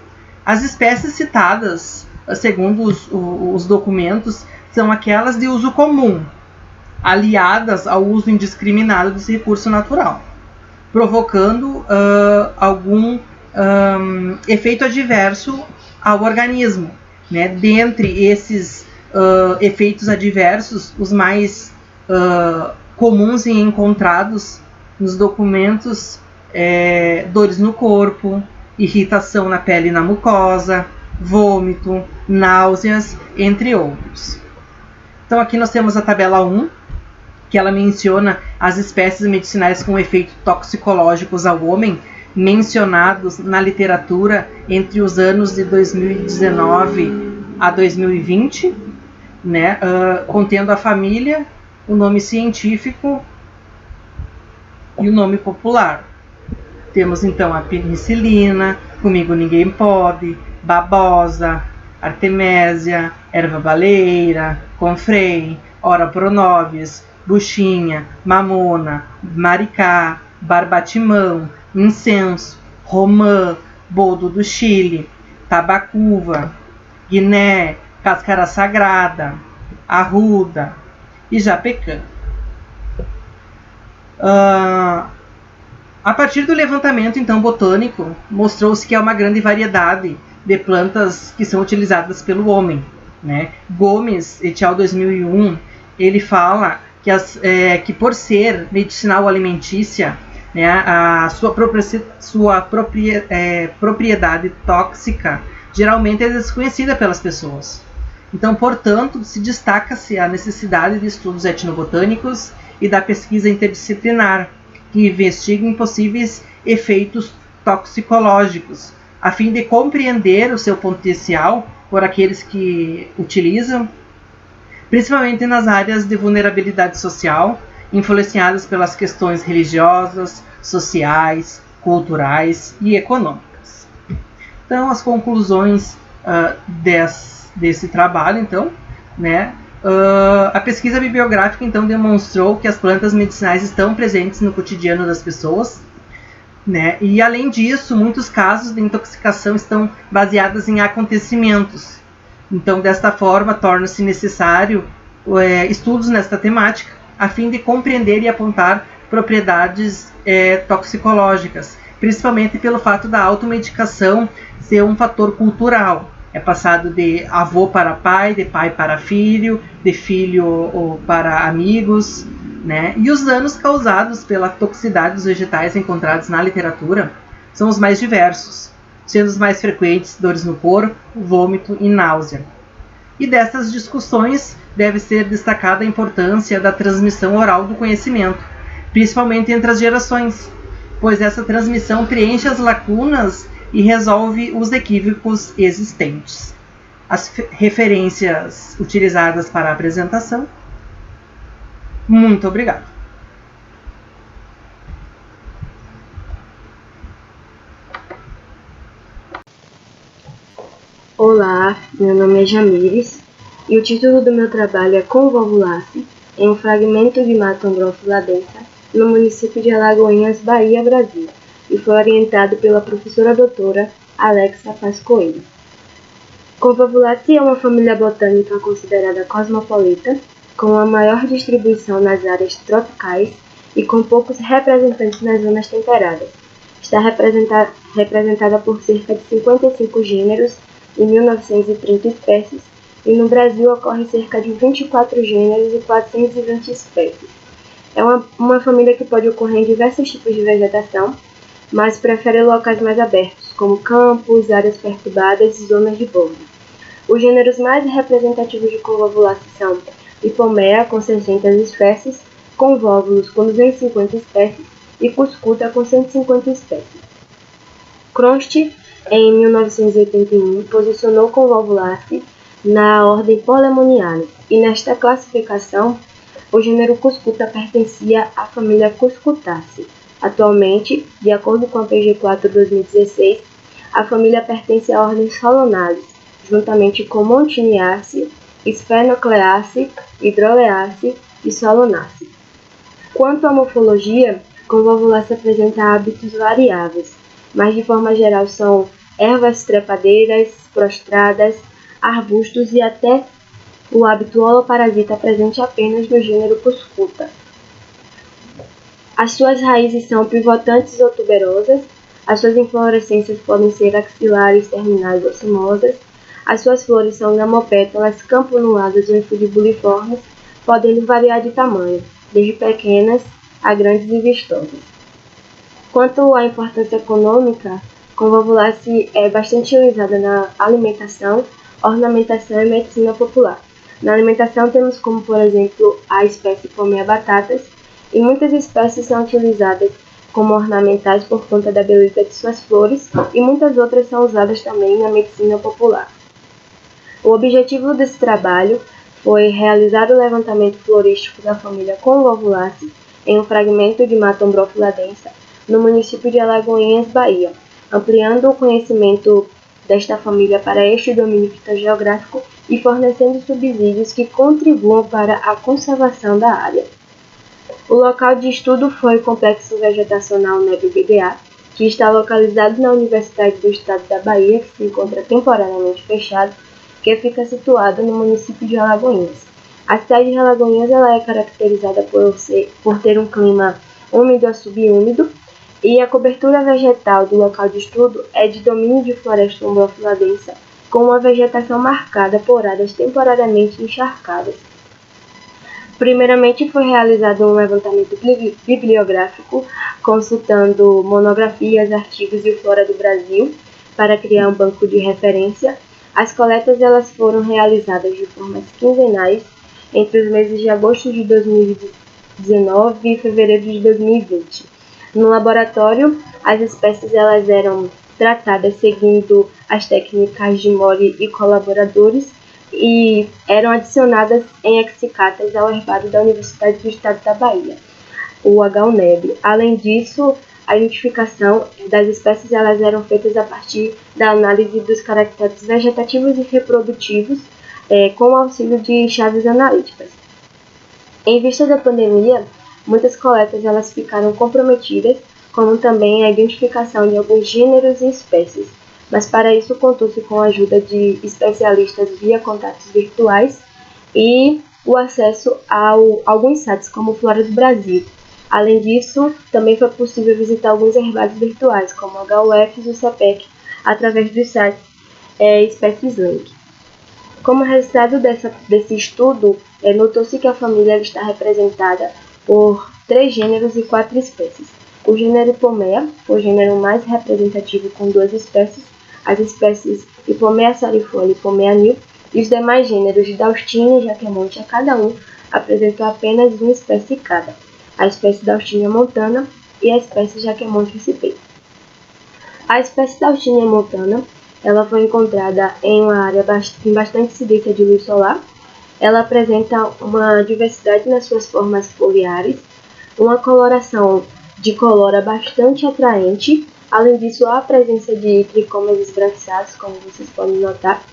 As espécies citadas, segundo os documentos, são aquelas de uso comum, aliadas ao uso indiscriminado desse recurso natural, provocando algum efeito adverso ao organismo, né? Dentre esses efeitos adversos, os mais comuns e encontrados nos documentos dores no corpo, irritação na pele e na mucosa, vômito, náuseas, entre outros. Então aqui nós temos a tabela 1, que ela menciona as espécies medicinais com efeitos toxicológicos ao homem, mencionados na literatura entre os anos de 2019 a 2020, né, contendo a família, o nome científico e o nome popular. Temos então a penicilina, Comigo Ninguém Pode, babosa, artemisia, erva baleeira, confrei, ora pro nobis, buchinha, mamona, maricá, barbatimão, incenso, romã, boldo do Chile, tabacuva, guiné, cáscara sagrada, arruda e japecã. A partir do levantamento então botânico, mostrou-se que há uma grande variedade de plantas que são utilizadas pelo homem, né? Gomes et al. 2001, ele fala que por ser medicinal alimentícia, né, a sua propriedade tóxica geralmente é desconhecida pelas pessoas. Então, portanto, se destaca-se a necessidade de estudos etnobotânicos e da pesquisa interdisciplinar, que investiguem possíveis efeitos toxicológicos, a fim de compreender o seu potencial por aqueles que utilizam, principalmente nas áreas de vulnerabilidade social, influenciadas pelas questões religiosas, sociais, culturais e econômicas. Então, as conclusões desse trabalho, então, né? A pesquisa bibliográfica então demonstrou que as plantas medicinais estão presentes no cotidiano das pessoas, né? E além disso, muitos casos de intoxicação estão baseados em acontecimentos. Então, desta forma, torna-se necessário estudos nesta temática, a fim de compreender e apontar propriedades toxicológicas, principalmente pelo fato da automedicação ser um fator cultural. É passado de avô para pai, de pai para filho, de filho para amigos, né? E os danos causados pela toxicidade dos vegetais encontrados na literatura são os mais diversos, sendo os mais frequentes dores no corpo, vômito e náusea. E dessas discussões deve ser destacada a importância da transmissão oral do conhecimento, principalmente entre as gerações, pois essa transmissão preenche as lacunas e resolve os equívocos existentes. As referências utilizadas para a apresentação. Muito obrigado. Olá, meu nome é Jamires e o título do meu trabalho é Convolvulaceae em um fragmento de Mata Umbrophila densa no município de Alagoinhas, Bahia, Brasil, e foi orientado pela professora doutora Alexa Paz Coelho. Convolvulaceae é uma família botânica considerada cosmopolita, com a maior distribuição nas áreas tropicais e com poucos representantes nas zonas temperadas. Está representada por cerca de 55 gêneros e 1.930 espécies, e no Brasil ocorre cerca de 24 gêneros e 420 espécies. É uma família que pode ocorrer em diversos tipos de vegetação, mas prefere locais mais abertos, como campos, áreas perturbadas e zonas de bordo. Os gêneros mais representativos de convolvulaceae são Hipomea, com 600 espécies, Convolvulus, com 250 espécies, e Cuscuta, com 150 espécies. Cronst, em 1981, posicionou Convolvulaceae na ordem Polemoniale, e nesta classificação, o gênero Cuscuta pertencia à família Cuscutaceae. Atualmente, de acordo com a PG4 2016, a família pertence à ordem Solanaceae, juntamente com Montiniaceae, Sphaenocleaceae, Hydroleaceae e Solanaceae. Quanto à morfologia, Convolvulaceae apresenta hábitos variáveis, mas de forma geral são ervas trepadeiras, prostradas, arbustos e até o hábito holoparasita presente apenas no gênero Cuscuta. As suas raízes são pivotantes ou tuberosas, as suas inflorescências podem ser axilares, terminais ou cimosas, as suas flores são gamopétalas, campanuladas ou infundibuliformes, podendo variar de tamanho, desde pequenas a grandes e vistosas. Quanto à importância econômica, Convolvulaceae é bastante utilizada na alimentação, ornamentação e medicina popular. Na alimentação temos como, por exemplo, a espécie Pomea batatas, e muitas espécies são utilizadas como ornamentais por conta da beleza de suas flores, e muitas outras são usadas também na medicina popular. O objetivo desse trabalho foi realizar o levantamento florístico da família Convolvulaceae em um fragmento de Mata Umbrófila densa, no município de Alagoinhas, Bahia, ampliando o conhecimento desta família para este domínio fitogeográfico e fornecendo subsídios que contribuam para a conservação da área. O local de estudo foi o Complexo Vegetacional NEB-BDA, que está localizado na Universidade do Estado da Bahia, que se encontra temporariamente fechado, que fica situado no município de Alagoinhas. A cidade de Alagoinhas ela é caracterizada por ter um clima úmido a subúmido, e a cobertura vegetal do local de estudo é de domínio de floresta umbrófila densa, com uma vegetação marcada por áreas temporariamente encharcadas. Primeiramente foi realizado um levantamento bibliográfico, consultando monografias, artigos e o Flora do Brasil, para criar um banco de referência. As coletas elas foram realizadas de formas quinzenais entre os meses de agosto de 2019 e fevereiro de 2020. No laboratório, as espécies elas eram tratadas seguindo as técnicas de Mori e colaboradores e eram adicionadas em exicatas ao herbário da Universidade do Estado da Bahia, o HUNEB. Além disso, a identificação das espécies elas eram feitas a partir da análise dos caracteres vegetativos e reprodutivos com o auxílio de chaves analíticas. Em vista da pandemia, muitas coletas elas ficaram comprometidas, como também a identificação de alguns gêneros e espécies, mas para isso contou-se com a ajuda de especialistas via contatos virtuais e o acesso a alguns sites como o Flora do Brasil. Além disso, também foi possível visitar alguns herbários virtuais, como o HUF e o CEPEC, através dos sites Espécies Link. Como resultado desse estudo, notou-se que a família está representada por 3 gêneros e 4 espécies. O gênero Pomea foi o gênero mais representativo com 2 espécies, as espécies Hipomea sarifolia e Pomea nil, e os demais gêneros de Daustinia e Jaquemontia, cada um apresentou apenas uma espécie cada, a espécie Daustinia montana e a espécie Jaquemontia cipeto. A espécie Daustinia montana ela foi encontrada em uma área com bastante incidência de luz solar. Ela apresenta uma diversidade nas suas formas foliares, uma coloração de colora bastante atraente. Além disso, há a presença de tricomas esbranquiçados, como vocês podem notar.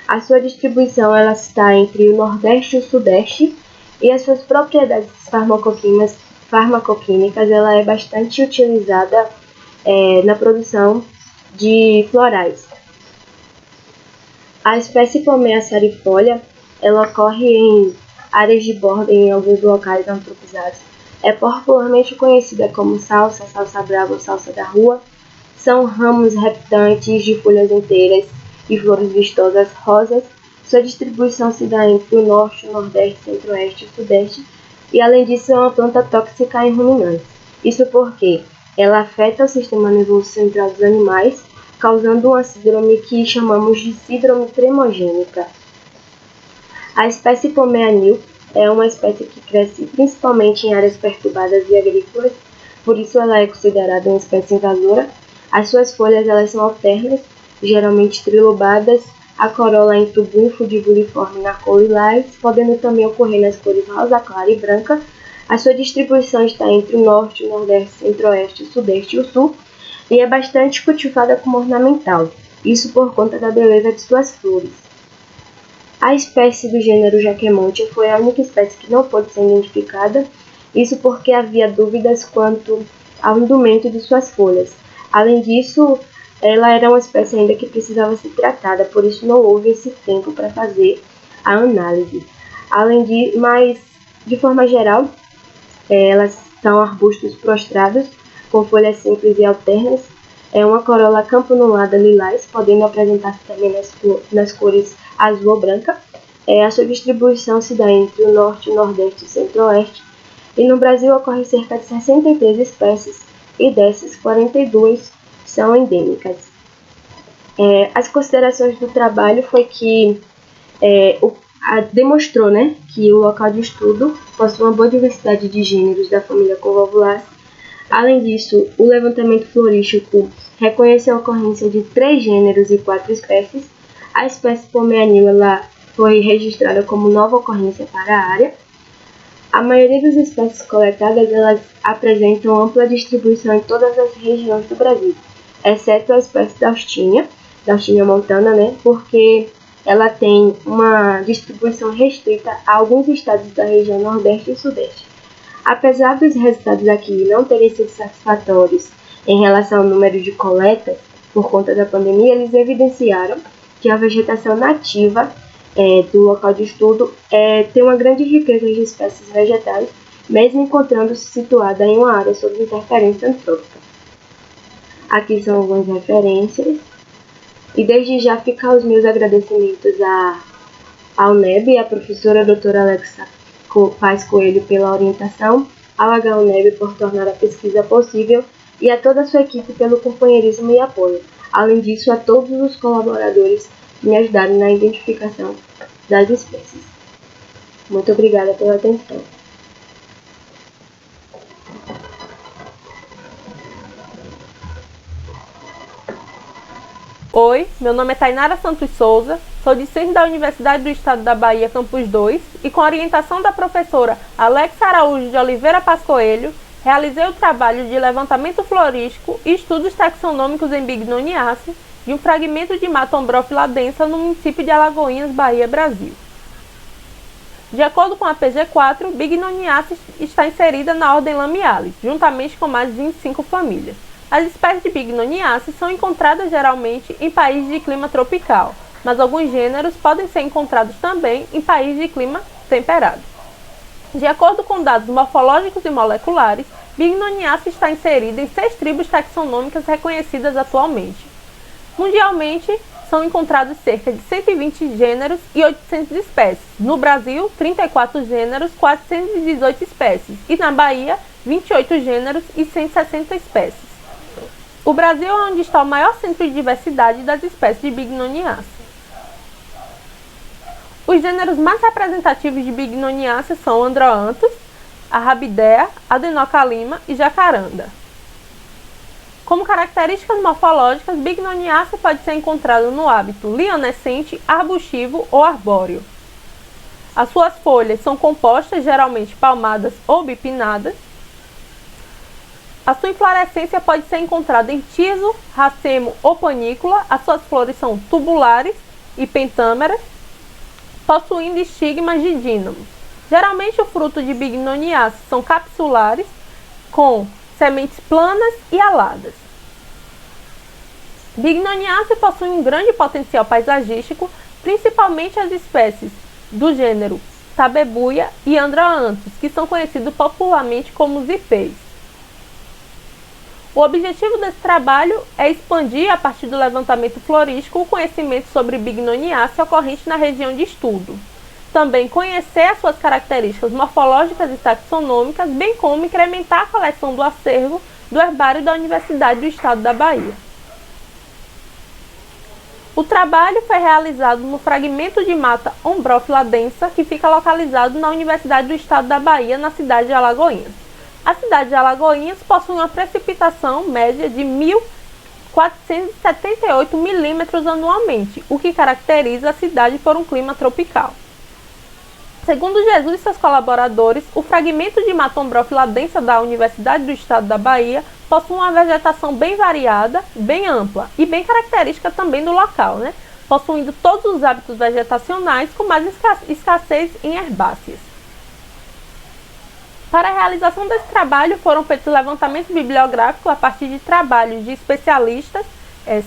A sua distribuição ela está entre o Nordeste e o Sudeste, e as suas propriedades farmacoquímicas ela é bastante utilizada na produção de florais. A espécie Pomea sarifolia ela ocorre em áreas de borda em alguns locais antropizados. É popularmente conhecida como salsa brava ou salsa da rua. São ramos reptantes de folhas inteiras e flores vistosas rosas. Sua distribuição se dá entre o norte, o nordeste, centro-oeste e o sudeste. E além disso é uma planta tóxica em ruminantes. Isso porque ela afeta o sistema nervoso central dos animais, causando uma síndrome que chamamos de síndrome tremogênica. A espécie Pomea nil é uma espécie que cresce principalmente em áreas perturbadas e agrícolas, por isso ela é considerada uma espécie invasora. As suas folhas elas são alternas, geralmente trilobadas, a corola em tubo infundibuliforme na cor lilás, podendo também ocorrer nas cores rosa clara e branca. A sua distribuição está entre o norte, o nordeste, centro-oeste, o sudeste e o sul, e é bastante cultivada como ornamental, isso por conta da beleza de suas flores. A espécie do gênero Jaquemontia foi a única espécie que não pôde ser identificada, isso porque havia dúvidas quanto ao indumento de suas folhas. Além disso, ela era uma espécie ainda que precisava ser tratada, por isso não houve esse tempo para fazer à análise. Mas de forma geral, elas são arbustos prostrados, com folhas simples e alternas, uma corola campanulada lilás, podendo apresentar-se também nas cores azul ou branca. A sua distribuição se dá entre o norte, o nordeste e o centro-oeste, e no Brasil ocorre cerca de 63 espécies, e dessas 42 são endêmicas. As considerações do trabalho foi que demonstrou, né, que o local de estudo possui uma boa diversidade de gêneros da família Convolvulaceae. Além disso, o levantamento florístico reconheceu a ocorrência de 3 gêneros e 4 espécies. A espécie Pomeanila foi registrada como nova ocorrência para a área. A maioria das espécies coletadas elas apresentam ampla distribuição em todas as regiões do Brasil, exceto a espécie da Austínia montana, né, porque ela tem uma distribuição restrita a alguns estados da região Nordeste e Sudeste. Apesar dos resultados aqui não terem sido satisfatórios em relação ao número de coletas por conta da pandemia, eles evidenciaram que a vegetação nativa do local de estudo tem uma grande riqueza de espécies vegetais, mesmo encontrando-se situada em uma área sob interferência antrópica. Aqui são algumas referências. E desde já fica os meus agradecimentos ao NEB, à professora doutora Alexa Paz Coelho pela orientação, ao HUNEB por tornar a pesquisa possível e a toda a sua equipe pelo companheirismo e apoio. Além disso, a todos os colaboradores que me ajudaram na identificação das espécies. Muito obrigada pela atenção. Oi, meu nome é Tainara Santos Souza, sou discente da Universidade do Estado da Bahia, Campus 2, e com a orientação da professora Alexa Araújo de Oliveira Paz Coelho, realizei o trabalho de levantamento florístico e estudos taxonômicos em Bignoniaceae de um fragmento de mata ombrófila densa no município de Alagoinhas, Bahia, Brasil. De acordo com a PG4, Bignoniaceae está inserida na ordem Lamiales, juntamente com mais de 25 famílias. As espécies de Bignoniaceae são encontradas geralmente em países de clima tropical, mas alguns gêneros podem ser encontrados também em países de clima temperado. De acordo com dados morfológicos e moleculares, Bignoniaceae está inserida em 6 tribos taxonômicas reconhecidas atualmente. Mundialmente, são encontrados cerca de 120 gêneros e 800 espécies. No Brasil, 34 gêneros, 418 espécies. E na Bahia, 28 gêneros e 160 espécies. O Brasil é onde está o maior centro de diversidade das espécies de Bignoniaceae. Os gêneros mais representativos de Bignoniaceae são Androanthus, Arabidea, Adenocalima e Jacaranda. Como características morfológicas, Bignoniaceae pode ser encontrado no hábito lianescente, arbustivo ou arbóreo. As suas folhas são compostas, geralmente palmadas ou bipinnadas. A sua inflorescência pode ser encontrada em tiso, racemo ou panícula. As suas flores são tubulares e pentâmeras, possuindo estigmas de dínamos. Geralmente o fruto de Bignoniaceae são capsulares, com sementes planas e aladas. Bignoniaceae possui um grande potencial paisagístico, principalmente as espécies do gênero Tabebuia e Androanthus, que são conhecidos popularmente como zipês. O objetivo desse trabalho é expandir, a partir do levantamento florístico, o conhecimento sobre Bignoniaceae ocorrente na região de estudo. Também conhecer as suas características morfológicas e taxonômicas, bem como incrementar a coleção do acervo do herbário da Universidade do Estado da Bahia. O trabalho foi realizado no fragmento de mata ombrófila densa, que fica localizado na Universidade do Estado da Bahia, na cidade de Alagoinhas. A cidade de Alagoinhas possui uma precipitação média de 1.478 milímetros anualmente, o que caracteriza a cidade por um clima tropical. Segundo Jesus e seus colaboradores, o fragmento de mata ombrófila densa da Universidade do Estado da Bahia possui uma vegetação bem variada, bem ampla e bem característica também do local, possuindo todos os hábitos vegetacionais com mais escassez em herbáceas. Para a realização desse trabalho foram feitos levantamentos bibliográficos a partir de trabalhos de especialistas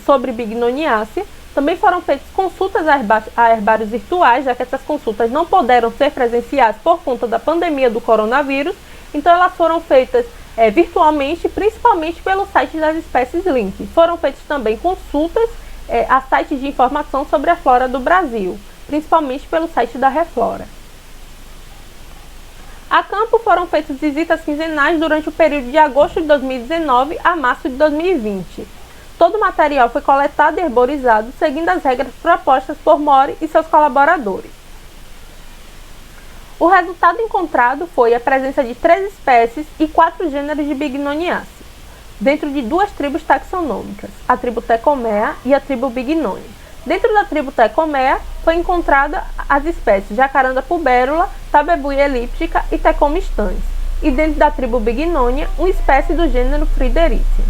sobre Bignoniaceae, Também foram feitas consultas a herbários virtuais, já que essas consultas não puderam ser presenciais por conta da pandemia do coronavírus, então elas foram feitas virtualmente, principalmente pelo site das espécies Link. Foram feitas também consultas a sites de informação sobre a flora do Brasil, principalmente pelo site da Reflora. A campo foram feitas visitas quinzenais durante o período de agosto de 2019 a março de 2020. Todo o material foi coletado e herborizado, seguindo as regras propostas por Mori e seus colaboradores. O resultado encontrado foi a presença de 3 espécies e 4 gêneros de Bignoniaceae, dentro de 2 tribos taxonômicas, a tribo Tecomea e a tribo Bignonia. Dentro da tribo Tecomea foi encontrada as espécies Jacaranda pubérula, Tabebuia elíptica e Tecoma stans, e dentro da tribo Bignonia, uma espécie do gênero Fridericia.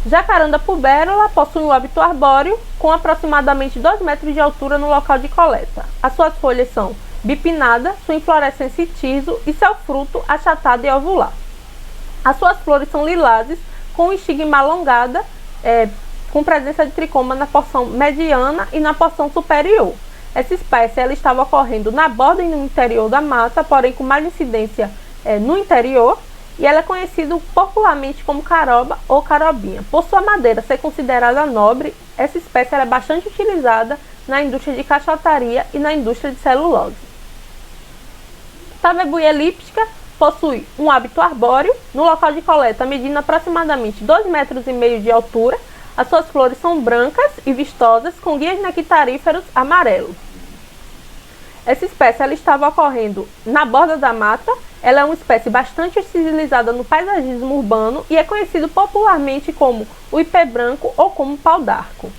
Jacaranda pubérula possui um hábito arbóreo com aproximadamente 2 metros de altura no local de coleta. As suas folhas são bipinnadas, sua inflorescência tirso e seu fruto achatado e ovular. As suas flores são lilazes, com estigma alongada, com presença de tricoma na porção mediana e na porção superior. Essa espécie ela estava ocorrendo na borda e no interior da mata, porém com mais incidência no interior, e ela é conhecida popularmente como caroba ou carobinha. Por sua madeira ser considerada nobre, essa espécie é bastante utilizada na indústria de caixotaria e na indústria de celulose. Tabebuia elíptica possui um hábito arbóreo, no local de coleta medindo aproximadamente 2,5 metros de altura. As suas flores são brancas e vistosas, com guias nectaríferos amarelos. Essa espécie ela estava ocorrendo na borda da mata. Ela é uma espécie bastante utilizada no paisagismo urbano e é conhecido popularmente como o ipê branco ou como pau d'arco.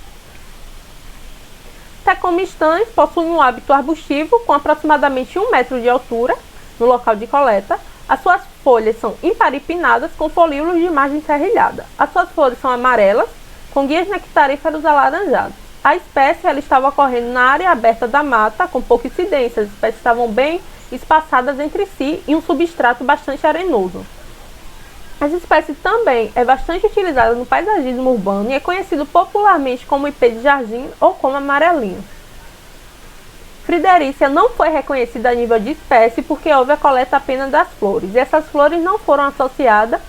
Tecoma stans possui um hábito arbustivo com aproximadamente 1 metro de altura no local de coleta. As suas folhas são imparipinnadas com folíolos de margem serrilhada. As suas flores são amarelas, com guias nectaríferos alaranjados. A espécie ela estava ocorrendo na área aberta da mata, com pouca incidência. As espécies estavam bem espaçadas entre si e um substrato bastante arenoso. Essa espécie também é bastante utilizada no paisagismo urbano e é conhecido popularmente como ipê de jardim ou como amarelinho. Fridericia não foi reconhecida a nível de espécie porque houve a coleta apenas das flores, e essas flores não foram associadas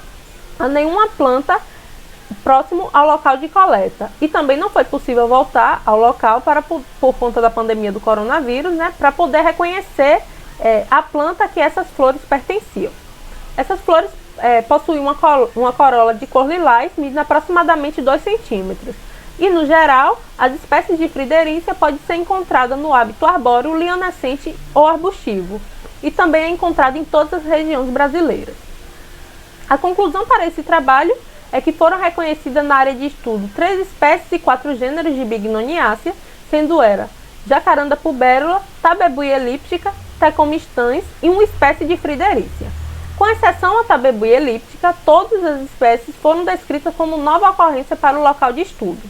a nenhuma planta próximo ao local de coleta. E também não foi possível voltar ao local por conta da pandemia do coronavírus, para poder reconhecer a planta que essas flores pertenciam. Essas flores possuem uma corola de cor lilás, medindo aproximadamente 2 centímetros. E, no geral, as espécies de Fridericia podem ser encontradas no hábito arbóreo, lianescente ou arbustivo, e também é encontrada em todas as regiões brasileiras. A conclusão para esse trabalho é que foram reconhecidas na área de estudo 3 espécies e 4 gêneros de Bignoniaceae, sendo Jacaranda pubérula, Tabebuia elíptica, Tecoma stans e uma espécie de Fridericia. Com exceção à Tabebuia elíptica, todas as espécies foram descritas como nova ocorrência para o local de estudo.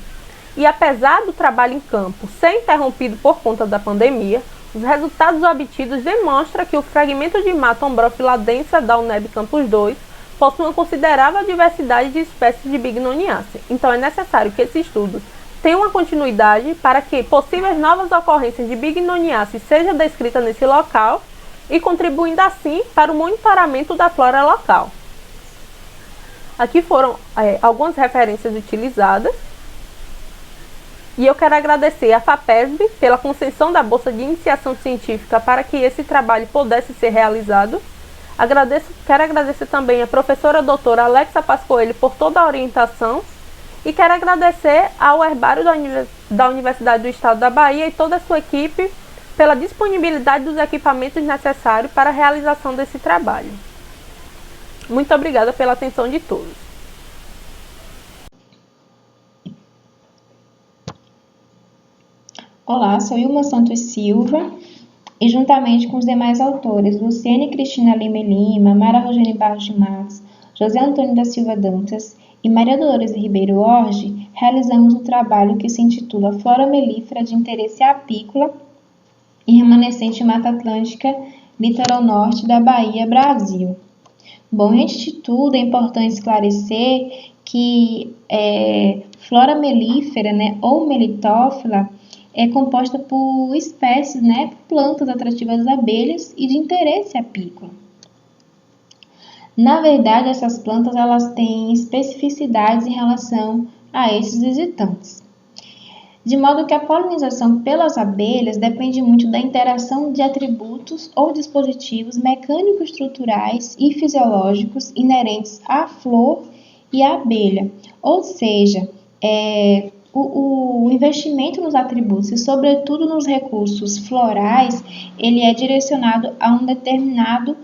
E apesar do trabalho em campo ser interrompido por conta da pandemia, os resultados obtidos demonstram que o fragmento de mata ombrófila densa da UNEB Campus 2 possui uma considerável diversidade de espécies de Bignoniaceae. Então é necessário que esse estudo tenha uma continuidade para que possíveis novas ocorrências de Bignoniaceae sejam descritas nesse local e contribuindo assim para o monitoramento da flora local. Aqui foram algumas referências utilizadas. E eu quero agradecer à FAPESB pela concessão da Bolsa de Iniciação Científica para que esse trabalho pudesse ser realizado. Quero agradecer também à professora doutora Alexa Pascoelho por toda a orientação. E quero agradecer ao Herbário da Universidade do Estado da Bahia e toda a sua equipe pela disponibilidade dos equipamentos necessários para a realização desse trabalho. Muito obrigada pela atenção de todos. Olá, sou Ilma Santos Silva e juntamente com os demais autores, Luciene Cristina Lima, Mara Rogênia Barros de Matos, José Antônio da Silva Dantas e Maria Dolores Ribeiro Orge, realizamos um trabalho que se intitula Flora melífera de interesse apícola e remanescente Mata Atlântica, litoral norte da Bahia, Brasil. Bom, antes de tudo, é importante esclarecer que flora melífera, né, ou melitófila, é composta por espécies, né, plantas atrativas às abelhas e de interesse apícola. Na verdade, essas plantas elas têm especificidades em relação a esses visitantes. De modo que a polinização pelas abelhas depende muito da interação de atributos ou dispositivos mecânico-estruturais e fisiológicos inerentes à flor e à abelha. Ou seja, o investimento nos atributos e, sobretudo, nos recursos florais, ele é direcionado a um determinado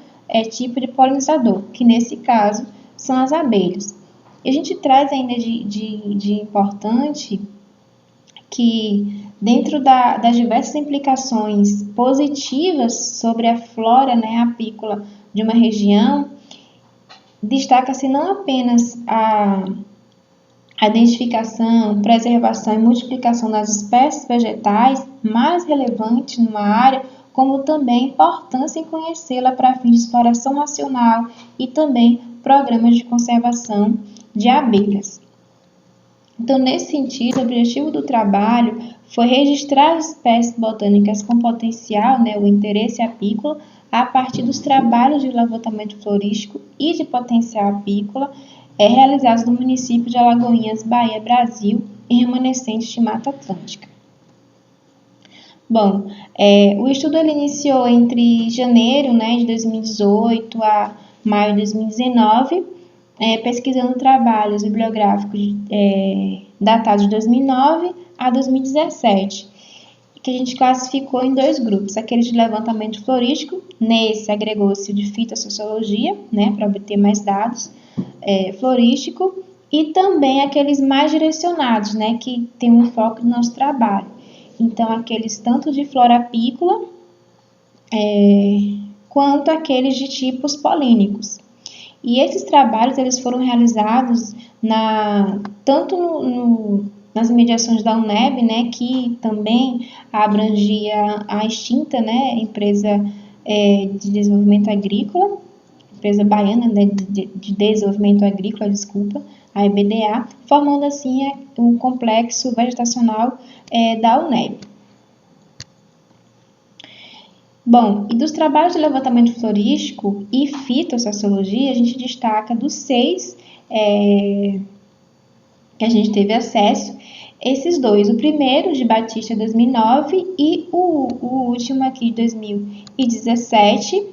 tipo de polinizador, que nesse caso são as abelhas. E a gente traz ainda de importante que, dentro das diversas implicações positivas sobre a flora, né, apícola de uma região, destaca-se não apenas a identificação, preservação e multiplicação das espécies vegetais mais relevantes numa área, como também a importância em conhecê-la para fins de exploração racional e também programas de conservação de abelhas. Então, nesse sentido, o objetivo do trabalho foi registrar as espécies botânicas com potencial, né, o interesse apícola, a partir dos trabalhos de levantamento florístico e de potencial apícola realizados no município de Alagoinhas, Bahia, Brasil, em remanescentes de Mata Atlântica. Bom, o estudo ele iniciou entre janeiro, né, de 2018 a maio de 2019, pesquisando trabalhos bibliográficos datados de 2009 a 2017, que a gente classificou em 2 grupos, aqueles de levantamento florístico, nesse agregou-se de fitossociologia, né, para obter mais dados, florístico, e também aqueles mais direcionados, né, que tem um foco no nosso trabalho. Então, aqueles tanto de flora apícola, quanto aqueles de tipos polínicos. E esses trabalhos eles foram realizados tanto nas mediações da UNEB, né, que também abrangia a extinta, né, empresa de desenvolvimento agrícola, empresa baiana, né, de desenvolvimento agrícola, a EBDA, formando assim um complexo vegetacional da UNEB. Bom, e dos trabalhos de levantamento florístico e fitossociologia, a gente destaca dos 6 que a gente teve acesso, esses 2. O primeiro, de Batista, 2009, e o último aqui, de 2017,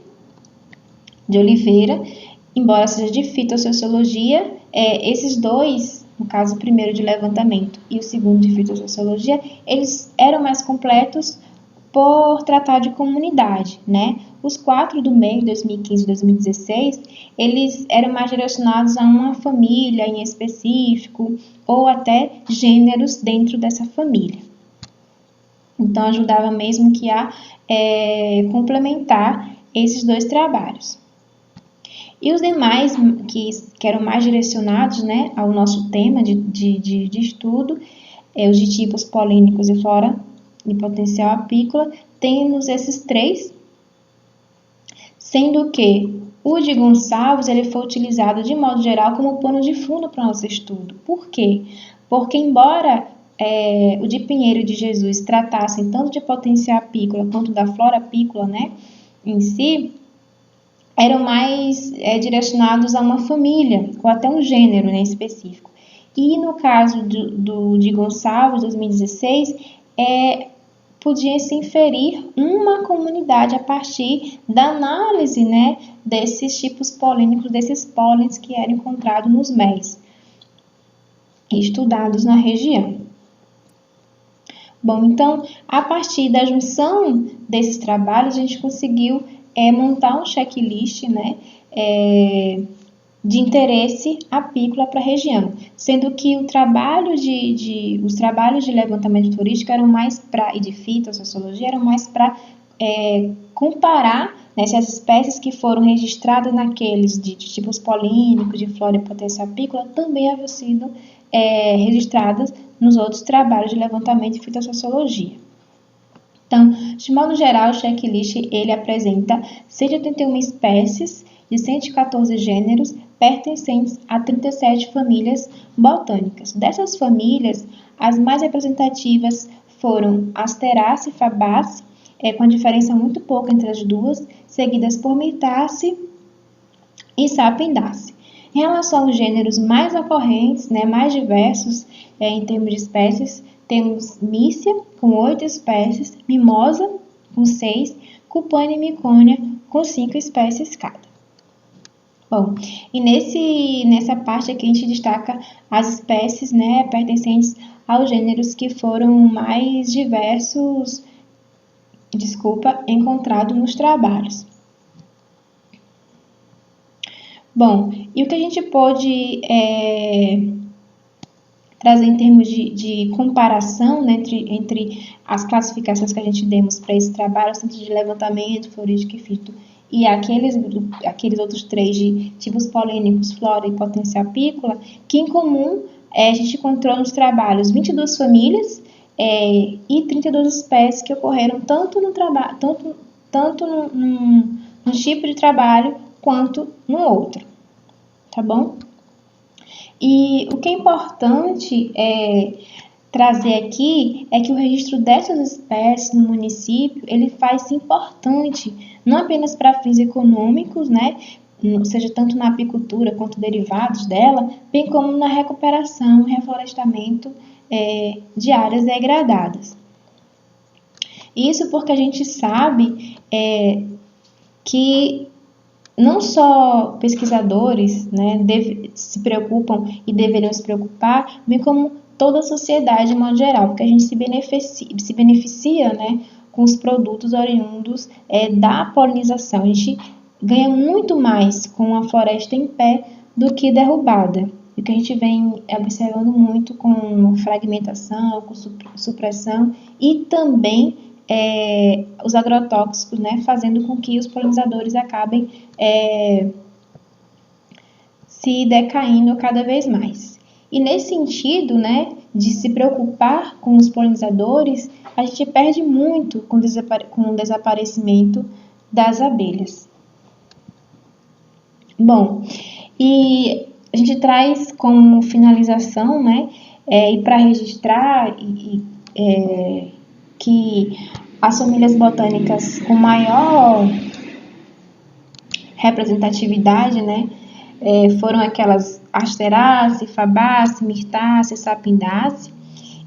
de Oliveira, embora seja de fitossociologia, esses 2, no caso o primeiro de levantamento e o segundo de fitossociologia, eles eram mais completos por tratar de comunidade, né? Os 4 do meio, 2015 e 2016, eles eram mais direcionados a uma família em específico ou até gêneros dentro dessa família. Então, ajudava mesmo que a complementar esses 2 trabalhos. E os demais, que eram mais direcionados, né, ao nosso tema de estudo, os de tipos polínicos e flora e potencial apícola, temos esses 3, sendo que o de Gonçalves ele foi utilizado de modo geral como pano de fundo para o nosso estudo. Por quê? Porque embora o de Pinheiro e de Jesus tratassem tanto de potencial apícola quanto da flora apícola, né, em si, eram mais direcionados a uma família ou até um gênero, né, específico. E no caso de Gonçalves, 2016, podia-se inferir uma comunidade a partir da análise, né, desses tipos polínicos, desses pólens que eram encontrados nos méis e estudados na região. Bom, então, a partir da junção desses trabalhos, a gente conseguiu montar um checklist, né, de interesse apícola para a região, sendo que os trabalhos de levantamento florístico eram mais e de fitossociologia eram mais para comparar, né, se as espécies que foram registradas naqueles de tipos polínicos, de flora e potencial apícola, também haviam sido registradas nos outros trabalhos de levantamento de fitossociologia. Então, de modo geral, o checklist ele apresenta 181 espécies de 114 gêneros, pertencentes a 37 famílias botânicas. Dessas famílias, as mais representativas foram Asteraceae e Fabaceae, com diferença muito pouca entre as duas, seguidas por Myrtaceae e Sapindaceae. Em relação aos gêneros mais ocorrentes, mais diversos em termos de espécies, temos Mysia, com 8 espécies, Mimosa, com 6, Cupania e Micônia, com 5 espécies cada. Bom, e nessa parte aqui a gente destaca as espécies pertencentes aos gêneros que foram mais diversos, encontrados nos trabalhos. Bom, e o que a gente pode trazer em termos de comparação entre as classificações que a gente demos para esse trabalho, tanto de levantamento, florístico e fito, e aqueles outros 3 de tipos polênicos, flora e potência apícola, que em comum a gente encontrou nos trabalhos 22 famílias e 32 espécies que ocorreram tanto num tipo de trabalho quanto no outro, tá bom? E o que é importante trazer aqui é que o registro dessas espécies no município, ele faz importante não apenas para fins econômicos, seja tanto na apicultura quanto derivados dela, bem como na recuperação e reflorestamento de áreas degradadas. Isso porque a gente sabe que não só pesquisadores se preocupam e deveriam se preocupar, bem como toda a sociedade de modo geral, porque a gente se beneficia com os produtos oriundos da polinização. A gente ganha muito mais com a floresta em pé do que derrubada. O que a gente vem observando muito com fragmentação, com supressão e também os agrotóxicos, fazendo com que os polinizadores acabem se decaindo cada vez mais. E nesse sentido, de se preocupar com os polinizadores, a gente perde muito com o desaparecimento das abelhas. Bom, e a gente traz como finalização, e para registrar que as famílias botânicas com maior representatividade, foram aquelas Asteraceae, Fabaceae, Myrtaceae, Sapindaceae,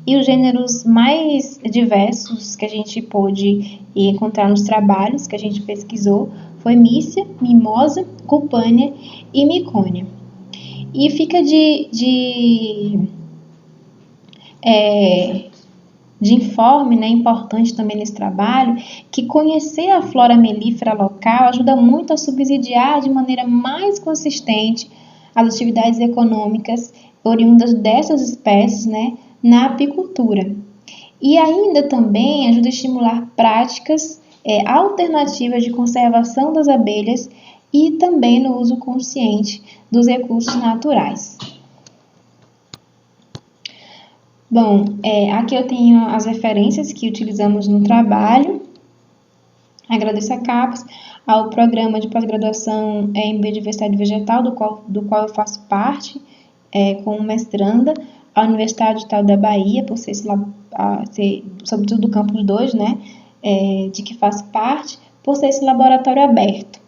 e os gêneros mais diversos que a gente pôde encontrar nos trabalhos que a gente pesquisou foi Mysia, Mimosa, Cupania e Micônia. E fica de informe, importante também nesse trabalho, que conhecer a flora melífera local ajuda muito a subsidiar de maneira mais consistente as atividades econômicas oriundas dessas espécies, na apicultura. E ainda também ajuda a estimular práticas alternativas de conservação das abelhas e também no uso consciente dos recursos naturais. Bom, aqui eu tenho as referências que utilizamos no trabalho. Agradeço a CAPES, ao programa de pós-graduação em Biodiversidade Vegetal, do qual eu faço parte, como mestranda, à Universidade Estadual da Bahia, por ser sobretudo do campus 2, de que faço parte, por ser esse laboratório aberto.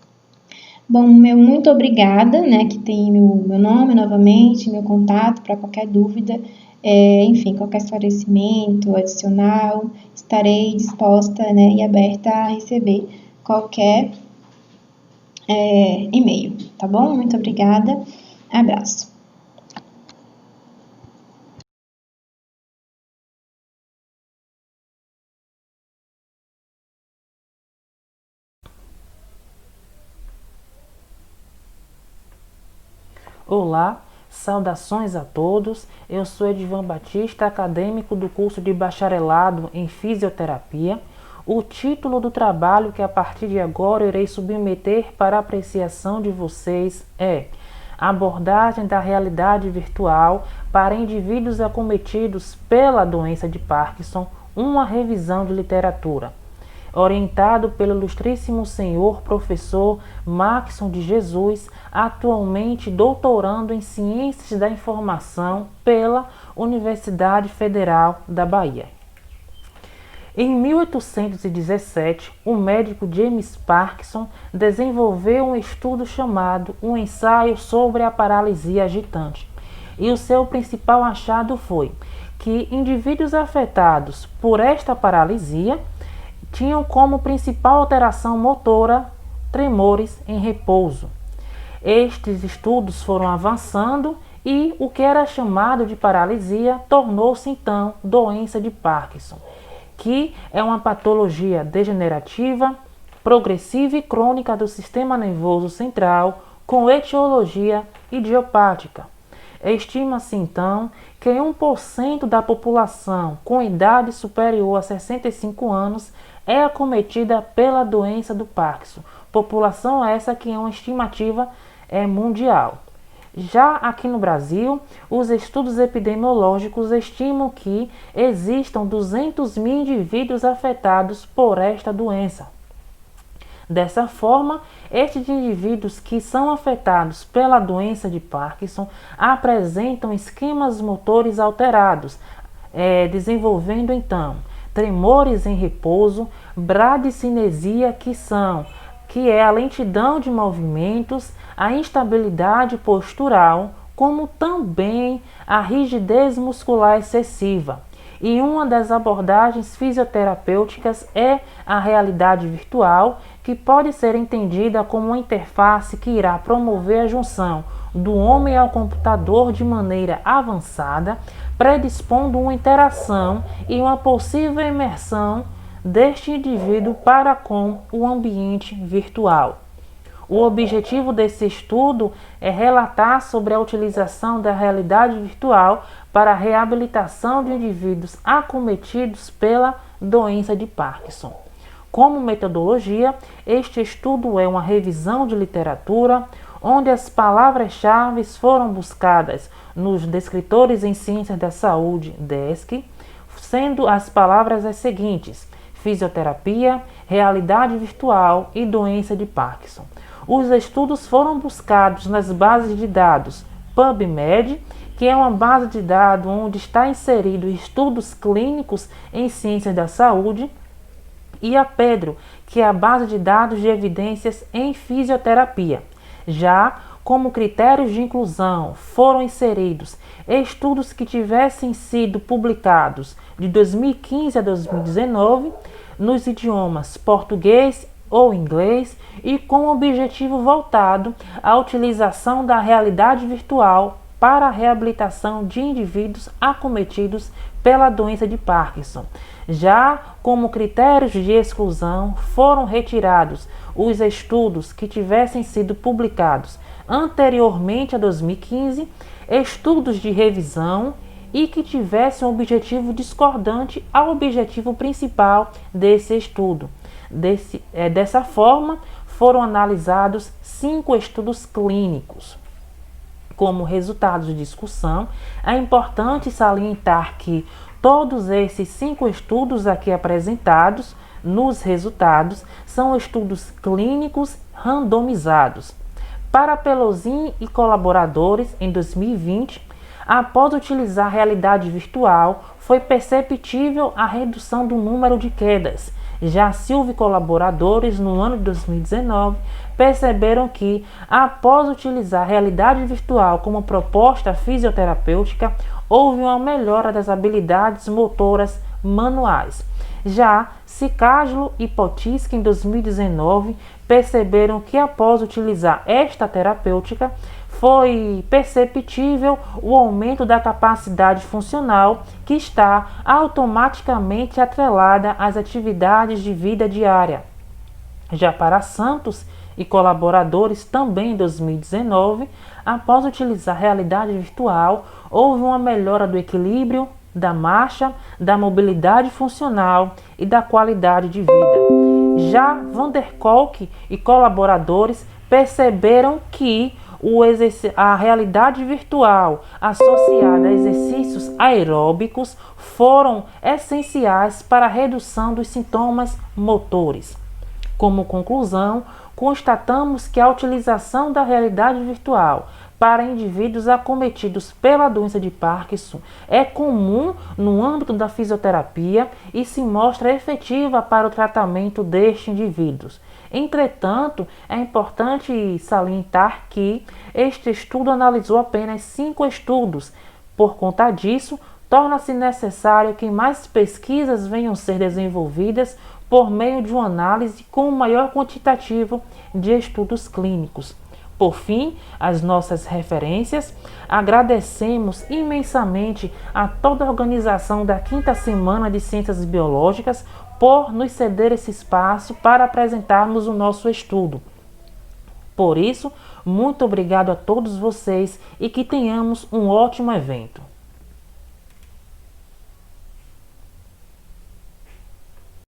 Bom, muito obrigada, que tem meu nome novamente, meu contato para qualquer dúvida, enfim, qualquer esclarecimento adicional, estarei disposta e aberta a receber qualquer e-mail, tá bom? Muito obrigada, abraço. Olá, saudações a todos. Eu sou Edivan Batista, acadêmico do curso de bacharelado em fisioterapia. O título do trabalho que a partir de agora irei submeter para apreciação de vocês é Abordagem da realidade virtual para indivíduos acometidos pela doença de Parkinson, uma revisão de literatura. orientado pelo ilustríssimo senhor professor Maxson de Jesus, atualmente doutorando em Ciências da Informação pela Universidade Federal da Bahia. Em 1817, o médico James Parkinson desenvolveu um estudo chamado Um Ensaio sobre a Paralisia Agitante, e o seu principal achado foi que indivíduos afetados por esta paralisia tinham como principal alteração motora tremores em repouso. Estes estudos foram avançando e o que era chamado de paralisia tornou-se então doença de Parkinson, que é uma patologia degenerativa, progressiva e crônica do sistema nervoso central com etiologia idiopática. Estima-se então que 1% da população com idade superior a 65 anos é acometida pela doença do Parkinson. População essa que é uma estimativa mundial. Já aqui no Brasil, os estudos epidemiológicos estimam que existam 200 mil indivíduos afetados por esta doença. Dessa forma, estes indivíduos que são afetados pela doença de Parkinson apresentam esquemas motores alterados, desenvolvendo então tremores em repouso, bradicinesia, que é a lentidão de movimentos, a instabilidade postural, como também a rigidez muscular excessiva. E uma das abordagens fisioterapêuticas é a realidade virtual, que pode ser entendida como uma interface que irá promover a junção do homem ao computador de maneira avançada, predispondo uma interação e uma possível imersão deste indivíduo para com o ambiente virtual. O objetivo desse estudo é relatar sobre a utilização da realidade virtual para a reabilitação de indivíduos acometidos pela doença de Parkinson. Como metodologia, este estudo é uma revisão de literatura, onde as palavras-chave foram buscadas nos descritores em Ciências da Saúde, DESC, sendo as palavras as seguintes: fisioterapia, realidade virtual e doença de Parkinson. Os estudos foram buscados nas bases de dados PubMed, que é uma base de dados onde está inserido estudos clínicos em ciências da saúde, e a Pedro, que é a base de dados de evidências em fisioterapia. Já como critérios de inclusão foram inseridos estudos que tivessem sido publicados de 2015 a 2019 nos idiomas português ou inglês e com objetivo voltado à utilização da realidade virtual para a reabilitação de indivíduos acometidos pela doença de Parkinson. Já como critérios de exclusão foram retirados os estudos que tivessem sido publicados anteriormente a 2015, estudos de revisão e que tivessem um objetivo discordante ao objetivo principal desse estudo. Dessa forma, foram analisados 5 estudos clínicos. Como resultados de discussão, é importante salientar que todos esses 5 estudos aqui apresentados nos resultados são estudos clínicos randomizados. Para Pelosin e colaboradores, em 2020, após utilizar a realidade virtual, foi perceptível a redução do número de quedas. Já Silva e colaboradores, no ano de 2019, perceberam que, após utilizar a realidade virtual como proposta fisioterapêutica, houve uma melhora das habilidades motoras manuais. Já Cicaslo e Potiski, em 2019, perceberam que, após utilizar esta terapêutica, foi perceptível o aumento da capacidade funcional que está automaticamente atrelada às atividades de vida diária. Já para Santos e colaboradores, também em 2019, após utilizar a realidade virtual, houve uma melhora do equilíbrio, da marcha, da mobilidade funcional e da qualidade de vida. Já Van der Kolk e colaboradores perceberam que a realidade virtual associada a exercícios aeróbicos foram essenciais para a redução dos sintomas motores. Como conclusão, constatamos que a utilização da realidade virtual para indivíduos acometidos pela doença de Parkinson é comum no âmbito da fisioterapia e se mostra efetiva para o tratamento destes indivíduos. Entretanto, é importante salientar que este estudo analisou apenas 5 estudos. Por conta disso, torna-se necessário que mais pesquisas venham a ser desenvolvidas por meio de uma análise com um maior quantitativo de estudos clínicos. Por fim, as nossas referências, agradecemos imensamente a toda a organização da 5ª Semana de Ciências Biológicas por nos ceder esse espaço para apresentarmos o nosso estudo. Por isso, muito obrigado a todos vocês e que tenhamos um ótimo evento.